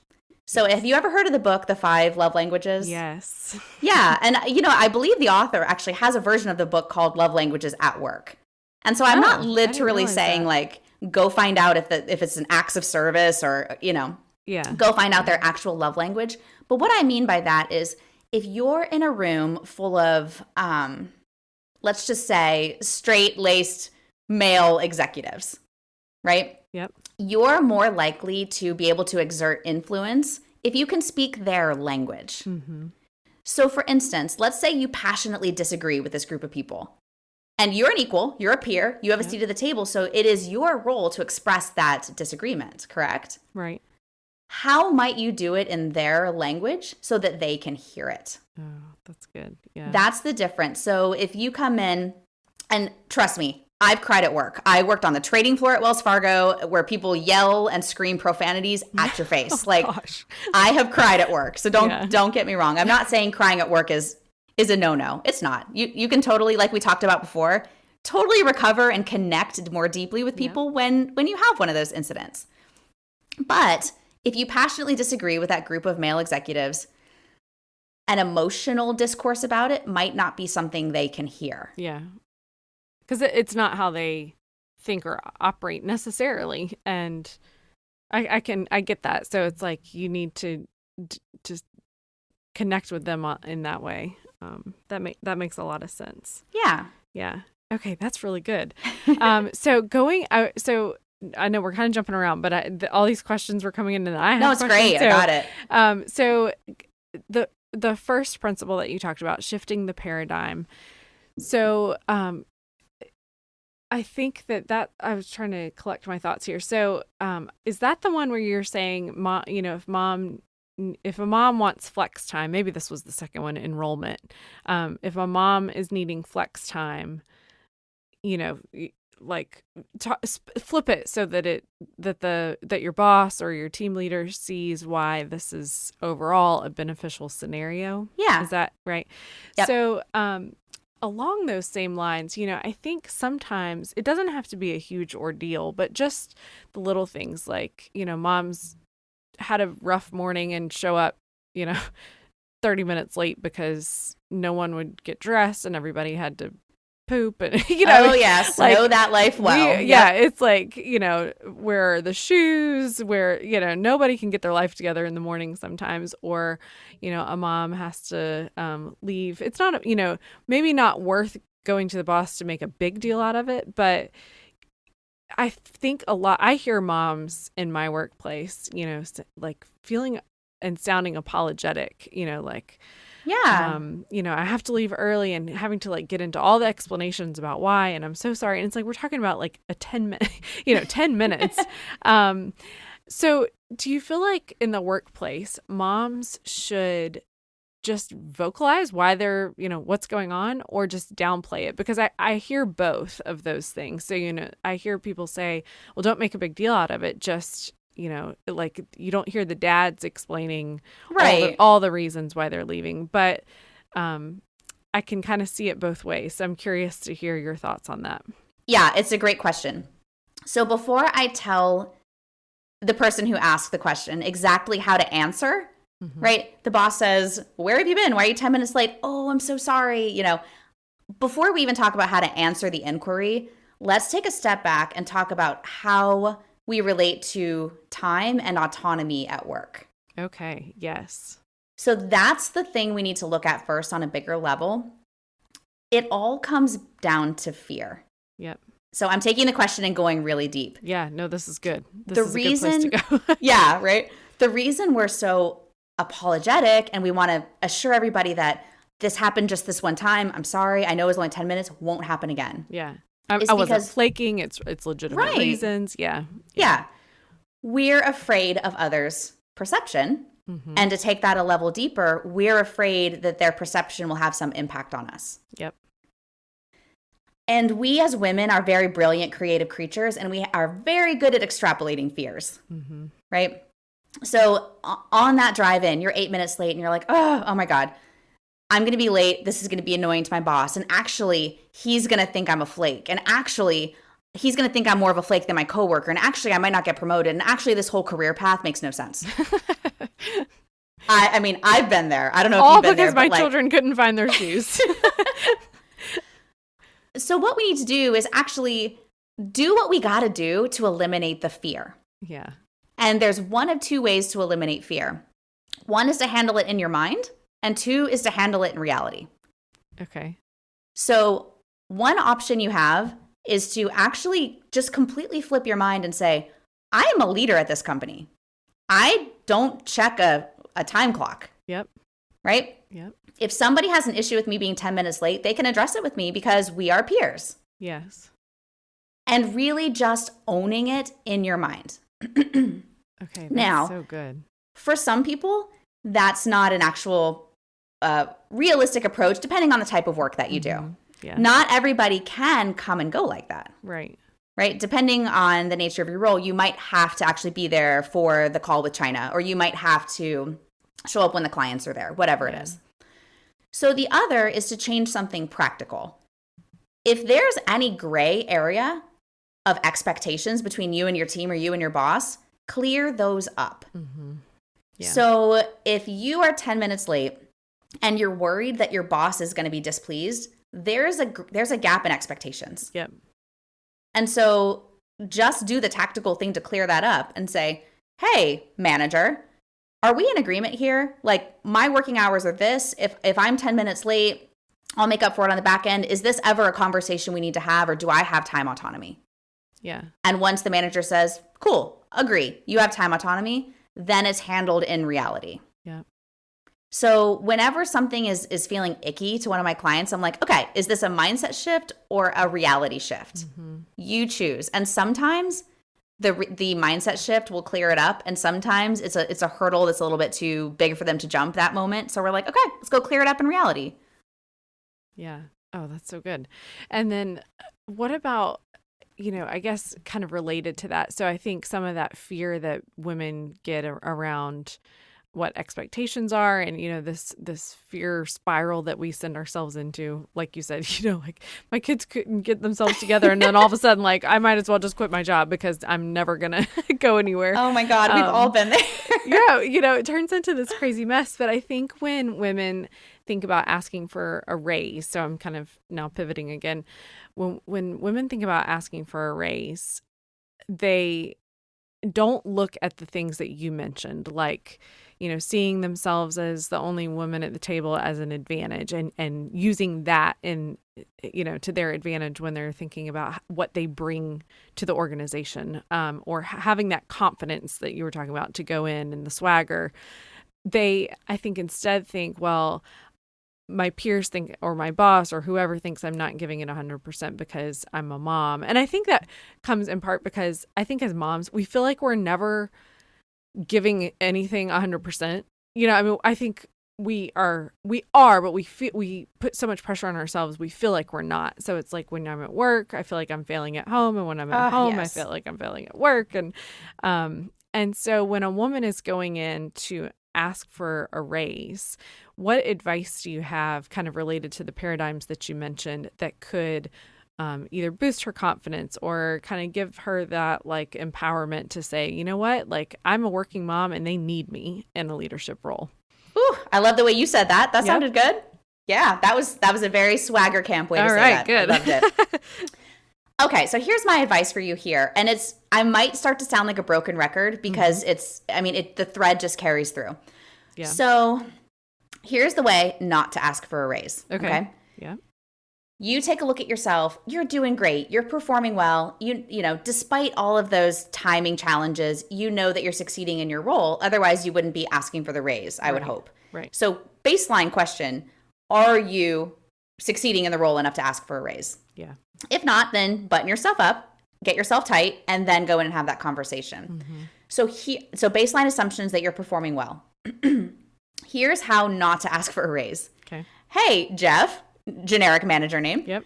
So have you ever heard of the book, The 5 Love Languages? Yes. Yeah. And, I believe the author actually has a version of the book called Love Languages at Work. And so I'm not literally saying like, go find out if it's an acts of service or, go find out their actual love language. But what I mean by that is if you're in a room full of, let's just say, straight-laced male executives, right? Yep. You're more likely to be able to exert influence if you can speak their language. So for instance, let's say you passionately disagree with this group of people. And you're an equal, you're a peer, you have a seat at the table, so it is your role to express that disagreement, correct? Right. How might you do it in their language so that they can hear it? Oh, that's good. Yeah. That's the difference. So if you come in, and trust me, I've cried at work. I worked on the trading floor at Wells Fargo where people yell and scream profanities at your face. Gosh. I have cried at work. So don't get me wrong. I'm not saying crying at work is a no-no. It's not. You can totally, like we talked about before, totally recover and connect more deeply with people when you have one of those incidents. But if you passionately disagree with that group of male executives, an emotional discourse about it might not be something they can hear. Yeah. Because it's not how they think or operate necessarily. And I get that. So it's like you need to just connect with them in that way. That makes a lot of sense. Yeah. Yeah. Okay, that's really good. So so I know we're kind of jumping around, but all these questions were coming in, and I have No, it's questions. great. So, I got it. So the first principle that you talked about, shifting the paradigm. So I think that I was trying to collect my thoughts here. So is that the one where you're saying, if a mom wants flex time, maybe this was the second one, enrollment. If a mom is needing flex time, like flip it so that your boss or your team leader sees why this is overall a beneficial scenario. Yeah. Is that right? Yep. So along those same lines, I think sometimes it doesn't have to be a huge ordeal, but just the little things like, mom's had a rough morning and show up, 30 minutes late because no one would get dressed and everybody had to poop and oh yes, like, know that life well. Yeah, it's like, where are the shoes, where nobody can get their life together in the morning sometimes, or a mom has to leave. It's not maybe not worth going to the boss to make a big deal out of it, but I think I hear moms in my workplace like feeling and sounding apologetic, like yeah. I have to leave early and having to like get into all the explanations about why, and I'm so sorry. And it's like, we're talking about like a 10 minutes. So do you feel like in the workplace, moms should just vocalize why they're, what's going on, or just downplay it? Because I hear both of those things. So, I hear people say, well, don't make a big deal out of it. Just, like you don't hear the dads explaining all the reasons why they're leaving, but I can kind of see it both ways. So I'm curious to hear your thoughts on that. Yeah, it's a great question. So before I tell the person who asked the question exactly how to answer, right? The boss says, where have you been? Why are you 10 minutes late? Oh, I'm so sorry. Before we even talk about how to answer the inquiry, let's take a step back and talk about how we relate to time and autonomy at work. Okay. Yes. So that's the thing we need to look at first on a bigger level. It all comes down to fear. Yep. So I'm taking the question and going really deep. Yeah, no, this is good. This is a good place to go. Yeah, right? The reason we're so apologetic and we want to assure everybody that this happened just this one time, I'm sorry, I know it was only 10 minutes, won't happen again. Yeah. I wasn't flaking. It's legitimate reasons. Yeah. Yeah. We're afraid of others' perception. And to take that a level deeper, we're afraid that their perception will have some impact on us. Yep. And we as women are very brilliant, creative creatures, and we are very good at extrapolating fears, right? So on that drive-in, you're 8 minutes late and you're like, oh my God, I'm going to be late. This is going to be annoying to my boss. And actually, he's going to think I'm a flake. And actually, he's going to think I'm more of a flake than my coworker. And actually, I might not get promoted. And actually, this whole career path makes no sense. I mean, I've been there. I don't know if you've been there. All because my children couldn't find their shoes. So what we need to do is actually do what we got to do to eliminate the fear. Yeah. And there's one of two ways to eliminate fear. One is to handle it in your mind, and two is to handle it in reality. Okay. So one option you have is to actually just completely flip your mind and say, I am a leader at this company. I don't check a time clock. Yep. Right? Yep. If somebody has an issue with me being 10 minutes late, they can address it with me because we are peers. Yes. And really just owning it in your mind. Okay. That's now, so good. For some people, that's not an actual realistic approach, depending on the type of work that you do. Yeah. Not everybody can come and go like that. Right. Right? Depending on the nature of your role, you might have to actually be there for the call with China, or you might have to show up when the clients are there, whatever it is. So the other is to change something practical. If there's any gray area of expectations between you and your team or you and your boss, clear those up. Yeah. So if you are 10 minutes late and you're worried that your boss is going to be displeased, there's a gap in expectations. Yep. And so just do the tactical thing to clear that up and say, hey, manager, are we in agreement here? Like, my working hours are this. If I'm 10 minutes late, I'll make up for it on the back end. Is this ever a conversation we need to have, or do I have time autonomy? Yeah. And once the manager says, cool, agree, you have time autonomy, then it's handled in reality. Yeah. So whenever something is feeling icky to one of my clients, I'm like, okay, is this a mindset shift or a reality shift? Mm-hmm. You choose. And sometimes the mindset shift will clear it up, and sometimes it's a hurdle that's a little bit too big for them to jump that moment. So we're like, okay, let's go clear it up in reality. Yeah. Oh, that's so good. And then what about, I guess kind of related to that. So I think some of that fear that women get around what expectations are, and this fear spiral that we send ourselves into, like you said, like my kids couldn't get themselves together, and then all of a sudden, like, I might as well just quit my job because I'm never gonna go anywhere. Oh my God, we've all been there. Yeah, it turns into this crazy mess. But I think when women think about asking for a raise, so I'm kind of now pivoting again, when women think about asking for a raise, they don't look at the things that you mentioned, like, seeing themselves as the only woman at the table as an advantage, and using that in, to their advantage when they're thinking about what they bring to the organization, or having that confidence that you were talking about to go in and the swagger. They, I think, instead think, well, my peers think, or my boss or whoever thinks I'm not giving it 100% because I'm a mom. And I think that comes in part because I think as moms, we feel like we're never giving anything 100%. I think we are, but we put so much pressure on ourselves. We feel like we're not. So it's like when I'm at work, I feel like I'm failing at home. And when I'm at home, yes. I feel like I'm failing at work. And so when a woman is going in to ask for a raise, what advice do you have kind of related to the paradigms that you mentioned that could either boost her confidence or kind of give her that like empowerment to say, you know what, like, I'm a working mom and they need me in a leadership role? Ooh, I love the way you said that. That sounded good. Yeah, that was a very swagger camp way to say that. Good. I loved it. Okay, so here's my advice for you here. And I might start to sound like a broken record because the thread just carries through. Yeah. So here's the way not to ask for a raise. Okay. Yeah. You take a look at yourself. You're doing great. You're performing well. Despite all of those timing challenges, you know that you're succeeding in your role. Otherwise, you wouldn't be asking for the raise, I would hope. Right. So baseline question, are you succeeding in the role enough to ask for a raise? Yeah. If not, then button yourself up, get yourself tight, and then go in and have that conversation. Mm-hmm. So baseline assumptions that you're performing well. Here's how not to ask for a raise. Okay. Hey, Jeff, generic manager name. Yep.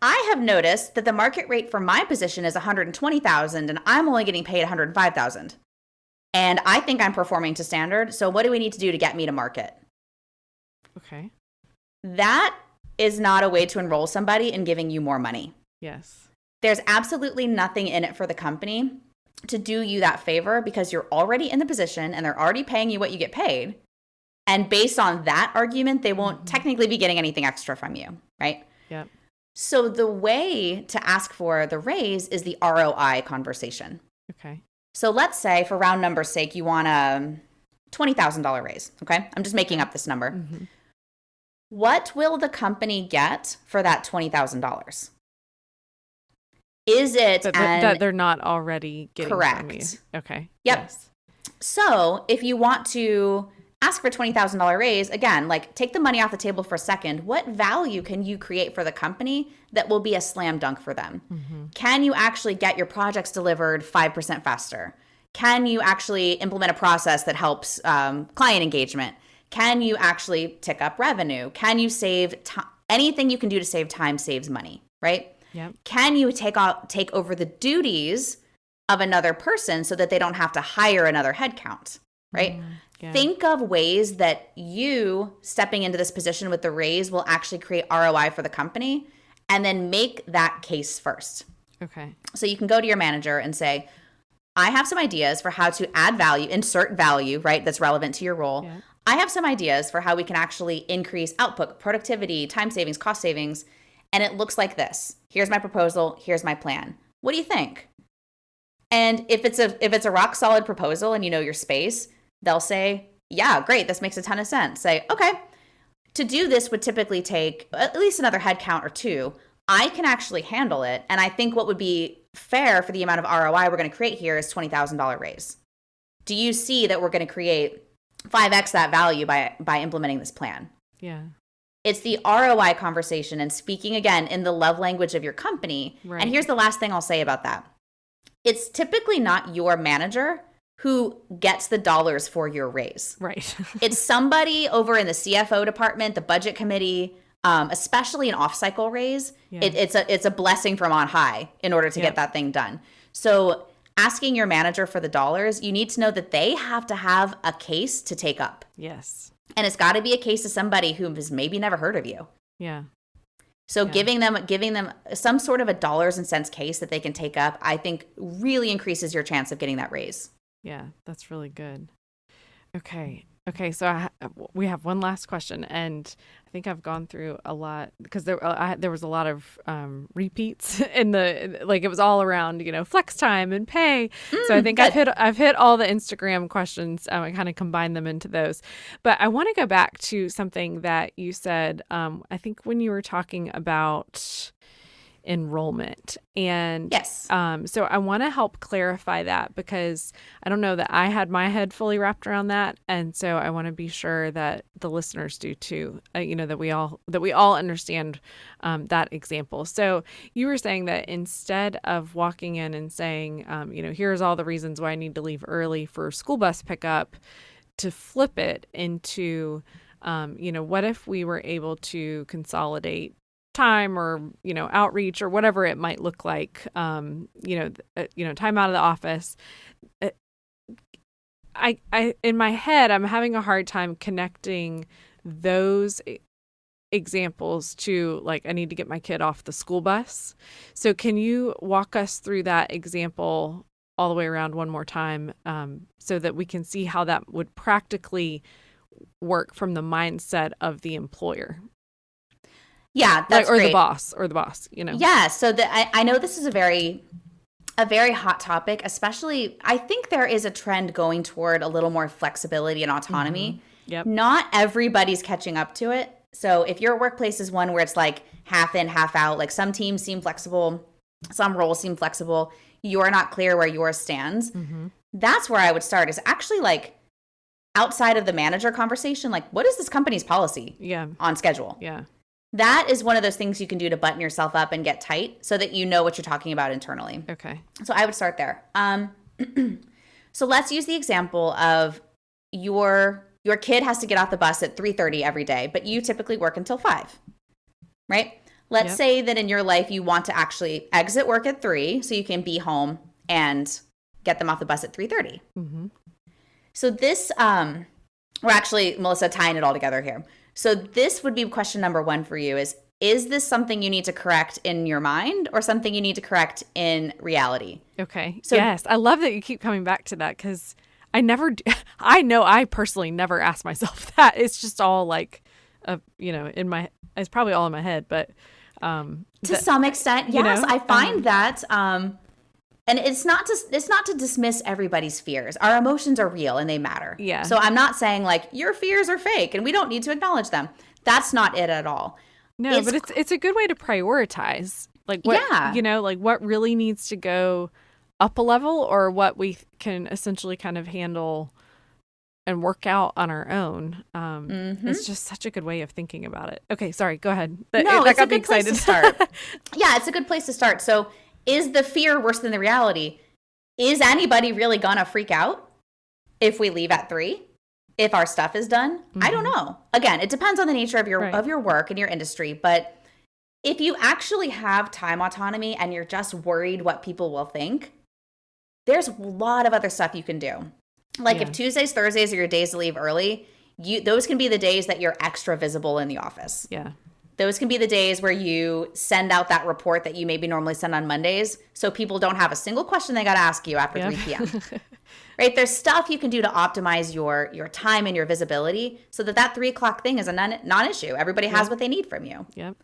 I have noticed that the market rate for my position is $120,000 and I'm only getting paid $105,000. And I think I'm performing to standard. So what do we need to do to get me to market? Okay. That is not a way to enroll somebody in giving you more money. Yes. There's absolutely nothing in it for the company to do you that favor because you're already in the position and they're already paying you what you get paid. And based on that argument, they won't technically be getting anything extra from you, right? Yep. So the way to ask for the raise is the ROI conversation. Okay. So let's say, for round number's sake, you want a $20,000 raise, okay? I'm just making up this number. Mm-hmm. What will the company get for that $20,000? Is it that they're not already getting correct? From you? Okay. Yep. Yes. So if you want to ask for a $20,000 raise, again, like, take the money off the table for a second. What value can you create for the company that will be a slam dunk for them? Mm-hmm. Can you actually get your projects delivered 5% faster? Can you actually implement a process that helps client engagement? Can you actually tick up revenue? Can you save time? Anything you can do to save time saves money, right? Yep. Can you take over the duties of another person so that they don't have to hire another headcount, right? Yeah. Think of ways that you stepping into this position with the raise will actually create ROI for the company, and then make that case first. Okay. So you can go to your manager and say, I have some ideas for how to add value, insert value, right, that's relevant to your role. Yeah. I have some ideas for how we can actually increase output, productivity, time savings, cost savings, and it looks like this. Here's my proposal. Here's my plan. What do you think? And if it's a rock solid proposal and you know your space, they'll say, yeah, great, this makes a ton of sense. Say, okay, to do this would typically take at least another headcount or two. I can actually handle it. And I think what would be fair for the amount of ROI we're going to create here is $20,000 raise. Do you see that we're going to create 5x that value by implementing this plan? Yeah. It's the ROI conversation and speaking again in the love language of your company. Right. And here's the last thing I'll say about that. It's typically not your manager who gets the dollars for your raise. Right. It's somebody over in the CFO department, the budget committee, especially an off-cycle raise. Yeah. It's a blessing from on high in order to get that thing done. So asking your manager for the dollars, you need to know that they have to have a case to take up. Yes. And it's got to be a case of somebody who has maybe never heard of you. Yeah. So giving them some sort of a dollars and cents case that they can take up, I think really increases your chance of getting that raise. Yeah, that's really good. Okay. So we have one last question, and I think I've gone through a lot because there was a lot of repeats it was all around flex time and pay. So I think good. I've hit all the Instagram questions. I kind of combined them into those, but I want to go back to something that you said. I think when you were talking about enrollment. And yes. So I want to help clarify that because I don't know that I had my head fully wrapped around that. And so I want to be sure that the listeners do too, that we all understand that example. So you were saying that instead of walking in and saying, here's all the reasons why I need to leave early for school bus pickup, to flip it into, what if we were able to consolidate time or outreach or whatever it might look like, time out of the office. I in my head I'm having a hard time connecting those examples to I need to get my kid off the school bus. So can you walk us through that example all the way around one more time, so that we can see how that would practically work from the mindset of the employer? Yeah, that's or great. the boss, Yeah, so I know this is a very hot topic, especially I think there is a trend going toward a little more flexibility and autonomy. Mm-hmm. Yep. Not everybody's catching up to it. So if your workplace is one where it's half in, half out, some teams seem flexible, some roles seem flexible, you're not clear where yours stands. Mm-hmm. That's where I would start is actually outside of the manager conversation, what is this company's policy on schedule? Yeah. That is one of those things you can do to button yourself up and get tight so that you know what you're talking about internally. Okay. So I would start there. So let's use the example of your kid has to get off the bus at 3:30 every day, but you typically work until 5, right? Let's say that in your life you want to actually exit work at 3 so you can be home and get them off the bus at 3:30. Mm-hmm. So this, we're actually, Melissa, tying it all together here. So this would be question number 1 for you is this something you need to correct in your mind or something you need to correct in reality? Okay. So, yes. I love that you keep coming back to that because I know I personally never ask myself that. It's just all it's probably all in my head, but to some extent, yes, I find that, and it's not to dismiss everybody's fears. Our emotions are real and they matter. Yeah. So I'm not saying your fears are fake and we don't need to acknowledge them. That's not it at all. No, but it's a good way to prioritize. What really needs to go up a level or what we can essentially kind of handle and work out on our own. It's just such a good way of thinking about it. Okay, sorry, go ahead. It's a good place to start. Yeah, it's a good place to start. So is the fear worse than the reality? Is anybody really gonna freak out if we leave at 3? If our stuff is done? Mm-hmm. I don't know. Again, it depends on the nature of your work and your industry. But if you actually have time autonomy and you're just worried what people will think, there's a lot of other stuff you can do. If Tuesdays, Thursdays are your days to leave early, those can be the days that you're extra visible in the office. Yeah. Those can be the days where you send out that report that you maybe normally send on Mondays so people don't have a single question they got to ask you after 3 p.m. Right? There's stuff you can do to optimize your time and your visibility so that 3 o'clock thing is a non-issue. Everybody has what they need from you. Yep.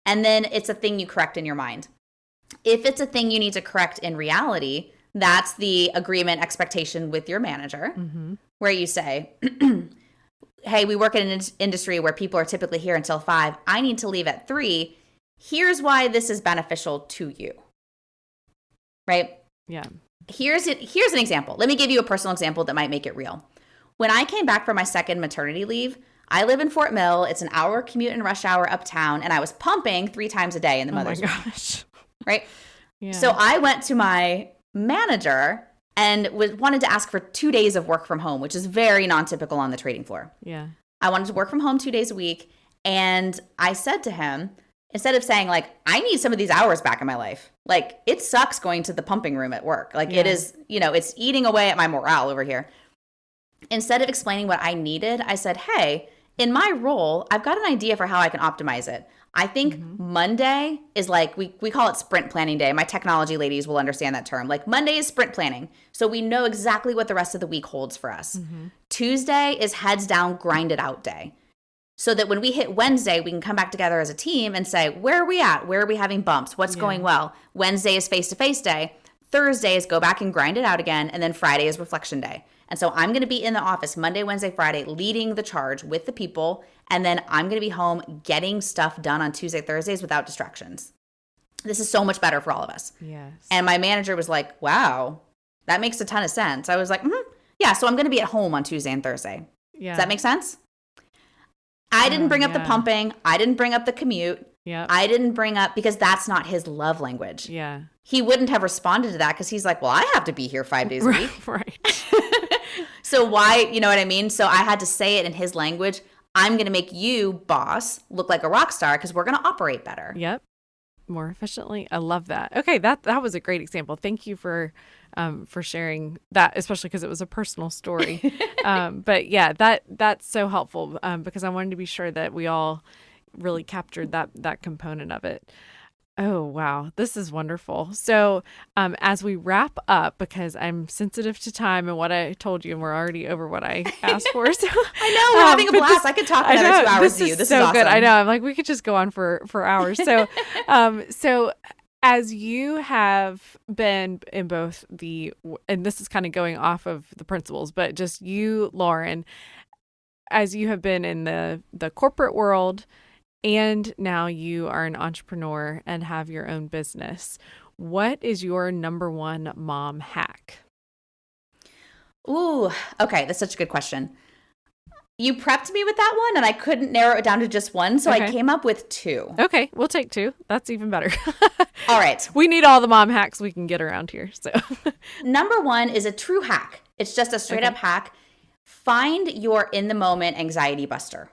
And then it's a thing you correct in your mind. If it's a thing you need to correct in reality, That's the agreement expectation with your manager, where you say, hey, we work in an industry where people are typically here until 5. I need to leave at 3. Here's why this is beneficial to you. Right? Yeah. Here's an example. Let me give you a personal example that might make it real. When I came back from my second maternity leave, I live in Fort Mill. It's an hour commute in rush hour uptown, and I was pumping 3 times a day in the mother's room. Oh my gosh. Right? Yeah. So I went to my manager and wanted to ask for 2 days of work from home, which is very non-typical on the trading floor. Yeah. I wanted to work from home 2 days a week. And I said to him, instead of saying like, I need some of these hours back in my life. Like, it sucks going to the pumping room at work. Like it is, it's eating away at my morale over here. Instead of explaining what I needed, I said, hey, in my role, I've got an idea for how I can optimize it. I think Monday is like, we call it sprint planning day. My technology ladies will understand that term. Like Monday is sprint planning. So we know exactly what the rest of the week holds for us. Tuesday is heads down, grind it out day. So that when we hit Wednesday, we can come back together as a team and say, where are we at? Where are we having bumps? What's going well? Wednesday is face-to-face day. Thursday is go back and grind it out again. And then Friday is reflection day. And so I'm going to be in the office Monday, Wednesday, Friday, leading the charge with the people. And then I'm going to be home getting stuff done on Tuesday, Thursdays without distractions. This is so much better for all of us. Yes. And my manager was like, wow, that makes a ton of sense. I was like, yeah, so I'm going to be at home on Tuesday and Thursday. Yeah. Does that make sense? I didn't bring up the pumping. I didn't bring up the commute. Yeah. I didn't bring up, because that's not his love language. Yeah. He wouldn't have responded to that because he's like, well, I have to be here 5 days a week. Right. So why, you know what I mean? So I had to say it in his language. I'm going to make you, boss, look like a rock star because we're going to operate better. Yep. More efficiently. I love that. Okay. That was a great example. Thank you for sharing that, especially because it was a personal story. But yeah, that's so helpful because I wanted to be sure that we all really captured that component of it. Oh, wow. This is wonderful. So as we wrap up, because I'm sensitive to time and what I told you, and we're already over what I asked for. So I know, we're having a blast. I could talk another 2 hours to you. This is awesome. Good. I know. I'm like, we could just go on for hours. So, so as you have been in both and this is kind of going off of the principles, but just you, Lauren, as you have been in the corporate world, and now you are an entrepreneur and have your own business, what is your number one mom hack? Ooh, okay. That's such a good question. You prepped me with that one and I couldn't narrow it down to just one. So I came up with 2. Okay. We'll take 2. That's even better. All right. We need all the mom hacks we can get around here. So number 1 is a true hack. It's just a straight up hack. Find your in the moment anxiety buster.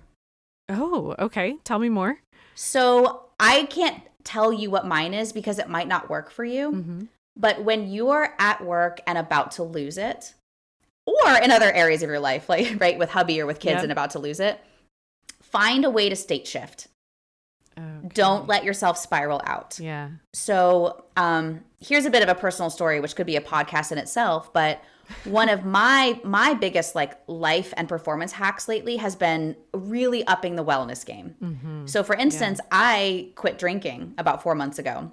Oh, okay. Tell me more. So I can't tell you what mine is because it might not work for you. But when you're at work and about to lose it, or in other areas of your life, like right with hubby or with kids and about to lose it, find a way to state shift. Okay. Don't let yourself spiral out. Yeah. So here's a bit of a personal story, which could be a podcast in itself, but one of my biggest like life and performance hacks lately has been really upping the wellness game. So for instance, I quit drinking about 4 months ago.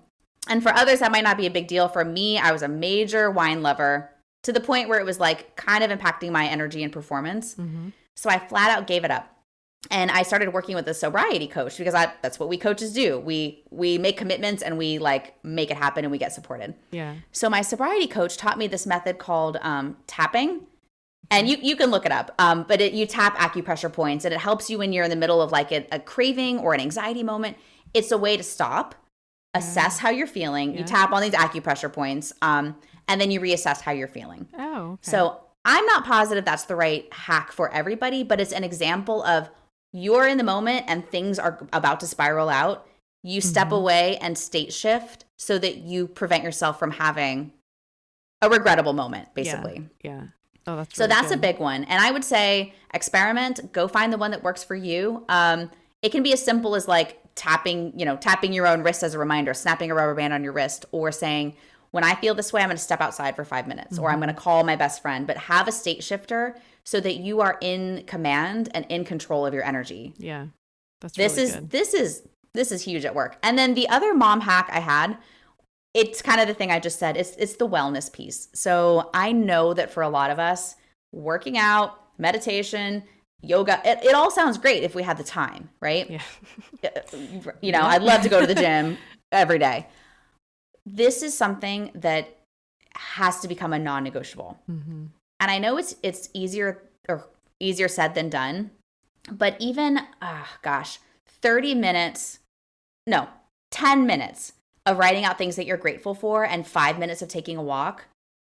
And for others, that might not be a big deal. For me, I was a major wine lover to the point where it was like kind of impacting my energy and performance. So I flat out gave it up. And I started working with a sobriety coach because that's what we coaches do. We make commitments and we like make it happen and we get supported. Yeah. So my sobriety coach taught me this method called tapping. And you can look it up. But you tap acupressure points and it helps you when you're in the middle of like a craving or an anxiety moment. It's a way to stop, assess how you're feeling. You tap on these acupressure points and then you reassess how you're feeling. Oh, okay. So I'm not positive that's the right hack for everybody, but it's an example of you're in the moment and things are about to spiral out. You step away and state shift so that you prevent yourself from having a regrettable moment, basically. Yeah. Oh, that's so really that's good. A big one. And I would say experiment, go find the one that works for you. It can be as simple as like tapping your own wrist as a reminder, snapping a rubber band on your wrist, or saying, when I feel this way, I'm going to step outside for 5 minutes, or I'm going to call my best friend, but have a state shifter so that you are in command and in control of your energy. Yeah. That's really good. This is huge at work. And then the other mom hack I had it's kind of the thing I just said. It's the wellness piece. So I know that for a lot of us, working out, meditation, yoga, it all sounds great if we had the time, right? Yeah. I'd love to go to the gym every day. This is something that has to become a non-negotiable. Mm-hmm. And I know it's easier said than done, but even 10 minutes of writing out things that you're grateful for and 5 minutes of taking a walk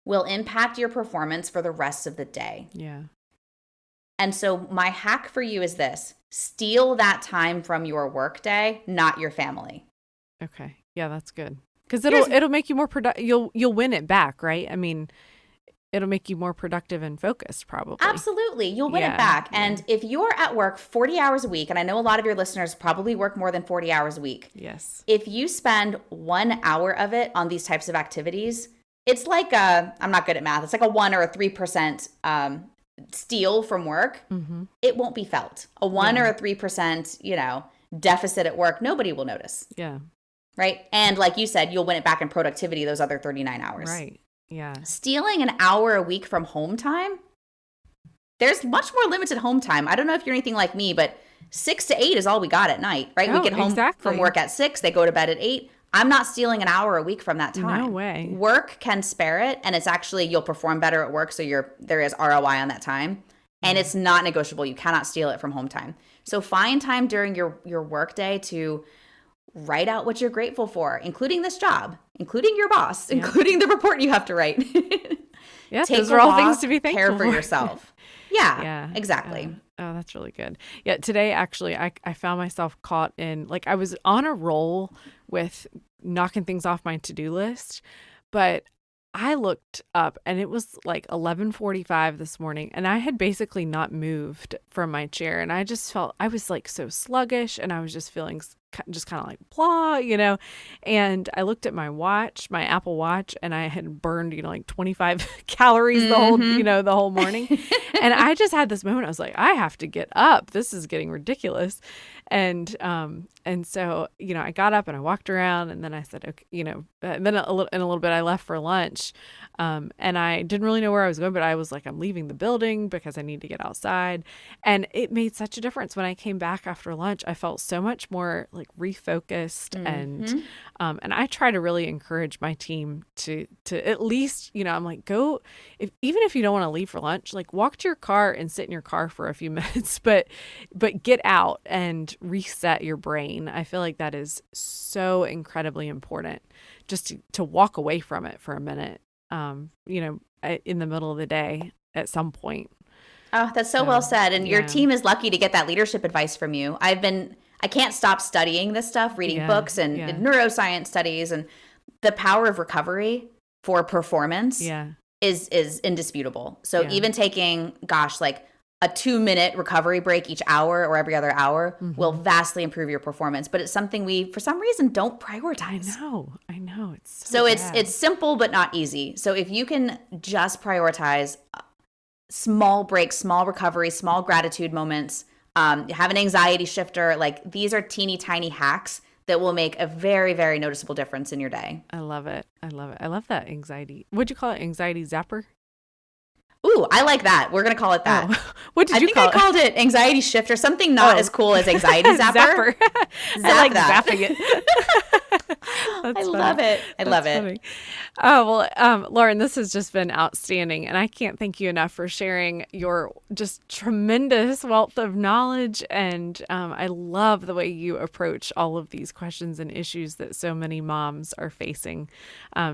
will impact your performance for the rest of the day. Yeah. And so my hack for you is this: steal that time from your work day, not your family. Okay. Yeah, that's good. Because it'll make you more productive. You'll win it back, right? I mean, it'll make you more productive and focused, probably. Absolutely. You'll win it back. And if you're at work 40 hours a week, and I know a lot of your listeners probably work more than 40 hours a week. Yes. If you spend 1 hour of it on these types of activities, it's like I'm not good at math. It's like a 1 or a 3% steal from work. Mm-hmm. It won't be felt. A 1 or a 3%, deficit at work, nobody will notice. Yeah. Right. And like you said, you'll win it back in productivity those other 39 hours. Right. Yeah. Stealing an hour a week from home time, there's much more limited home time. I don't know if you're anything like me, but 6 to 8 is all we got at night, right? We get home from work at 6, they go to bed at 8. I'm not stealing an hour a week from that time. No way. Work can spare it, and it's actually, you'll perform better at work, so there is ROI on that time. And it's not negotiable. You cannot steal it from home time. So find time during your work day to write out what you're grateful for, including this job, including your boss, including the report you have to write. Yeah, Take those are all things to be thankful care for yourself. Yeah, exactly. Oh, that's really good. Yeah, today actually I found myself caught in, like, I was on a roll with knocking things off my to-do list, but I looked up and it was like 11:45 this morning, and I had basically not moved from my chair, and I just felt I was like so sluggish, and I was just feeling just kind of like blah, and I looked at my watch, my Apple Watch, and I had burned, like 25 calories the whole morning. And I just had this moment. I was like, I have to get up. This is getting ridiculous. And so, I got up and I walked around, and then I said, okay, and then in a little bit I left for lunch. And I didn't really know where I was going, but I was like, I'm leaving the building because I need to get outside. And it made such a difference. When I came back after lunch, I felt so much more like refocused. And I try to really encourage my team to at least, I'm like, go, even if you don't want to leave for lunch, like walk to your car and sit in your car for a few minutes, but get out and reset your brain. I feel like that is so incredibly important, just to walk away from it for a minute, in the middle of the day at some point. Oh, that's so well said. And your team is lucky to get that leadership advice from you. I can't stop studying this stuff, reading books and neuroscience studies, and the power of recovery for performance is indisputable. So even taking, like a 2-minute recovery break each hour or every other hour will vastly improve your performance. But it's something we, for some reason, don't prioritize. I know. It's simple, but not easy. So if you can just prioritize small breaks, small recovery, small gratitude moments, have an anxiety shifter, like these are teeny tiny hacks that will make a very, very noticeable difference in your day. I love it. I love that anxiety. What'd you call it? Anxiety zapper? Ooh, I like that. We're going to call it that. Oh. What did you call it? I think I called it anxiety shifter, something not as cool as anxiety zapper. I like zapping it. I love it. I love it. Funny. Oh, well, Lauren, this has just been outstanding. And I can't thank you enough for sharing your just tremendous wealth of knowledge. And I love the way you approach all of these questions and issues that so many moms are facing.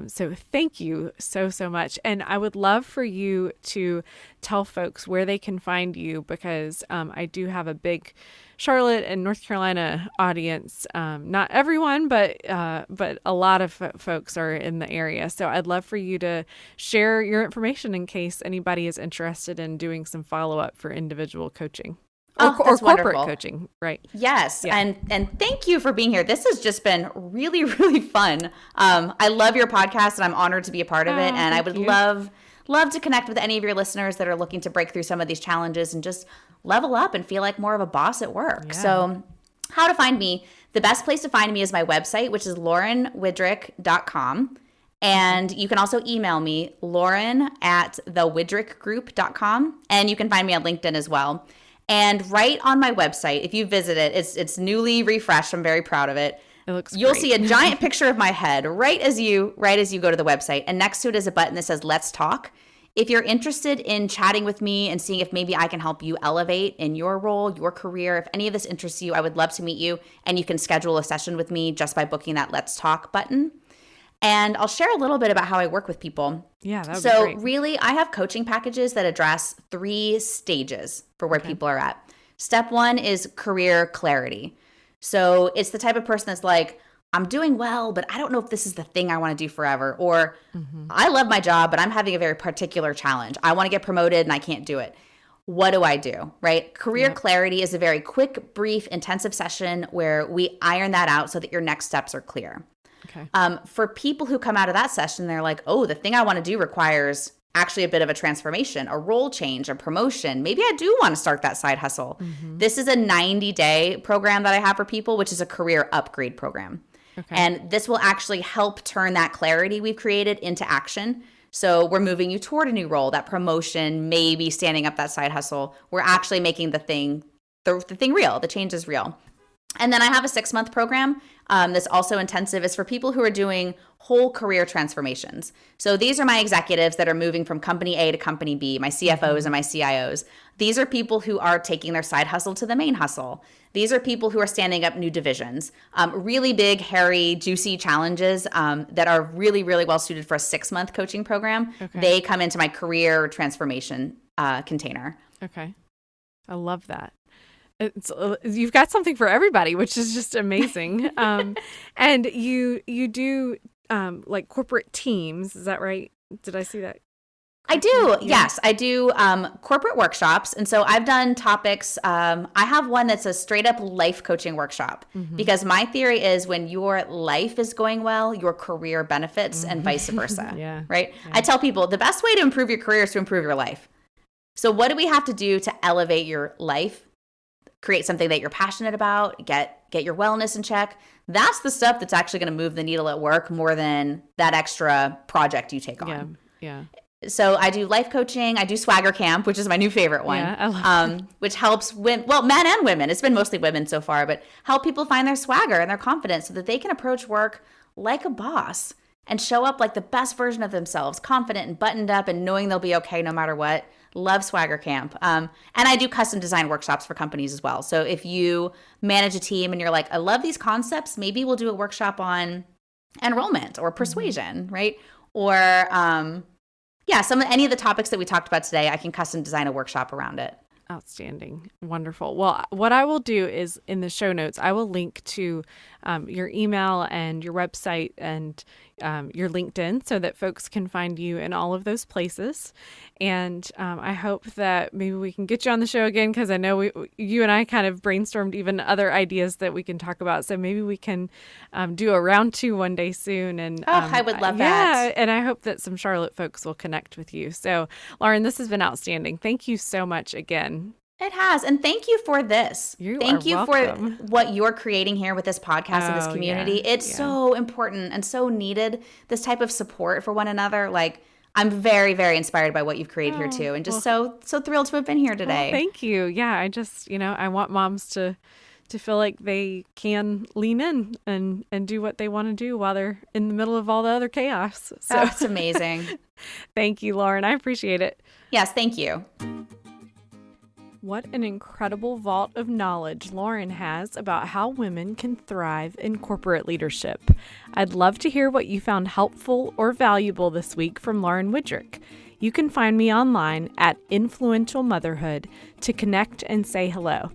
So thank you so, so much. And I would love for you to tell folks where they can find you, because I do have a big Charlotte and North Carolina audience. Not everyone, but a lot of folks are in the area. So I'd love for you to share your information in case anybody is interested in doing some follow-up for individual coaching or corporate wonderful. Coaching. Right. Yes. Yeah. And thank you for being here. This has just been really, really fun. I love your podcast, and I'm honored to be a part of it. And I would love to connect with any of your listeners that are looking to break through some of these challenges and just level up and feel like more of a boss at work. Yeah. So how to find me. The best place to find me is my website, which is laurenwidrick.com. And you can also email me, lauren@thewidrickgroup.com. And you can find me on LinkedIn as well. And right on my website, if you visit it, it's newly refreshed. I'm very proud of it. You'll great. see a giant picture of my head right as you go to the website. And next to it is a button that says, Let's Talk. If you're interested in chatting with me and seeing if maybe I can help you elevate in your role, your career, if any of this interests you, I would love to meet you. And you can schedule a session with me just by booking that Let's Talk button. And I'll share a little bit about how I work with people. Yeah, that would be great. So really, I have coaching packages that address 3 stages for where people are at. Step 1 is career clarity. So it's the type of person that's like, I'm doing well, but I don't know if this is the thing I want to do forever. Or I love my job, but I'm having a very particular challenge. I want to get promoted and I can't do it. What do I do, right? Career clarity is a very quick, brief, intensive session where we iron that out so that your next steps are clear. Okay. For people who come out of that session, they're like, oh, the thing I want to do requires actually a bit of a transformation, a role change, a promotion. Maybe I do want to start that side hustle. This is a 90-day program that I have for people, which is a career upgrade program. Okay. And this will actually help turn that clarity we've created into action. So we're moving you toward a new role, that promotion, maybe standing up that side hustle. We're actually making the thing real. The change is real. And then I have a 6-month program that's also intensive. It's for people who are doing whole career transformations. So these are my executives that are moving from company A to company B, my CFOs and my CIOs. These are people who are taking their side hustle to the main hustle. These are people who are standing up new divisions. Really big, hairy, juicy challenges that are really, really well suited for a 6-month coaching program. Okay. They come into my career transformation container. Okay. I love that. You've got something for everybody, which is just amazing. And you do like corporate teams. Is that right? Did I see that? I do. Yes, I do corporate workshops. And so I've done topics. I have one that's a straight up life coaching workshop because my theory is when your life is going well, your career benefits and vice versa. Right? Yeah. I tell people the best way to improve your career is to improve your life. So what do we have to do to elevate your life? Create something that you're passionate about, get your wellness in check. That's the stuff that's actually going to move the needle at work more than that extra project you take on. Yeah. So I do life coaching. I do Swagger Camp, which is my new favorite one, I love which helps men and women. It's been mostly women so far, but help people find their swagger and their confidence so that they can approach work like a boss and show up like the best version of themselves, confident and buttoned up and knowing they'll be okay no matter what. Love Swagger Camp. And I do custom design workshops for companies as well. So if you manage a team and you're like, I love these concepts, maybe we'll do a workshop on enrollment or persuasion, right? Or any of the topics that we talked about today, I can custom design a workshop around it. Outstanding. Wonderful. Well, what I will do is in the show notes, I will link to your email and your website and your LinkedIn so that folks can find you in all of those places. And I hope that maybe we can get you on the show again because I know you and I kind of brainstormed even other ideas that we can talk about. So maybe we can do a round 2 one day soon. And I would love that. Yeah, and I hope that some Charlotte folks will connect with you. So Lauren, this has been outstanding. Thank you so much again. It has. And thank you for this. Thank you welcome. for what you're creating here with this podcast and this community. It's so important and so needed, this type of support for one another. Like, I'm very, very inspired by what you've created here too. And just so thrilled to have been here today. Well, thank you. Yeah, I just, I want moms to feel like they can lean in and do what they want to do while they're in the middle of all the other chaos. So that's amazing. Thank you, Lauren. I appreciate it. Yes, thank you. What an incredible vault of knowledge Lauren has about how women can thrive in corporate leadership. I'd love to hear what you found helpful or valuable this week from Lauren Widrick. You can find me online at Influential Motherhood to connect and say hello.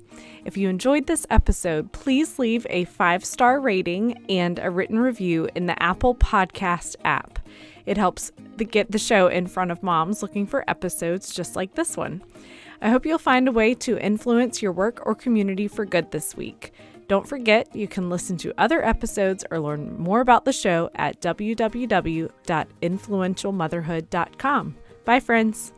If you enjoyed this episode, please leave a 5-star rating and a written review in the Apple Podcast app. It helps get the show in front of moms looking for episodes just like this one. I hope you'll find a way to influence your work or community for good this week. Don't forget, you can listen to other episodes or learn more about the show at www.influentialmotherhood.com. Bye, friends.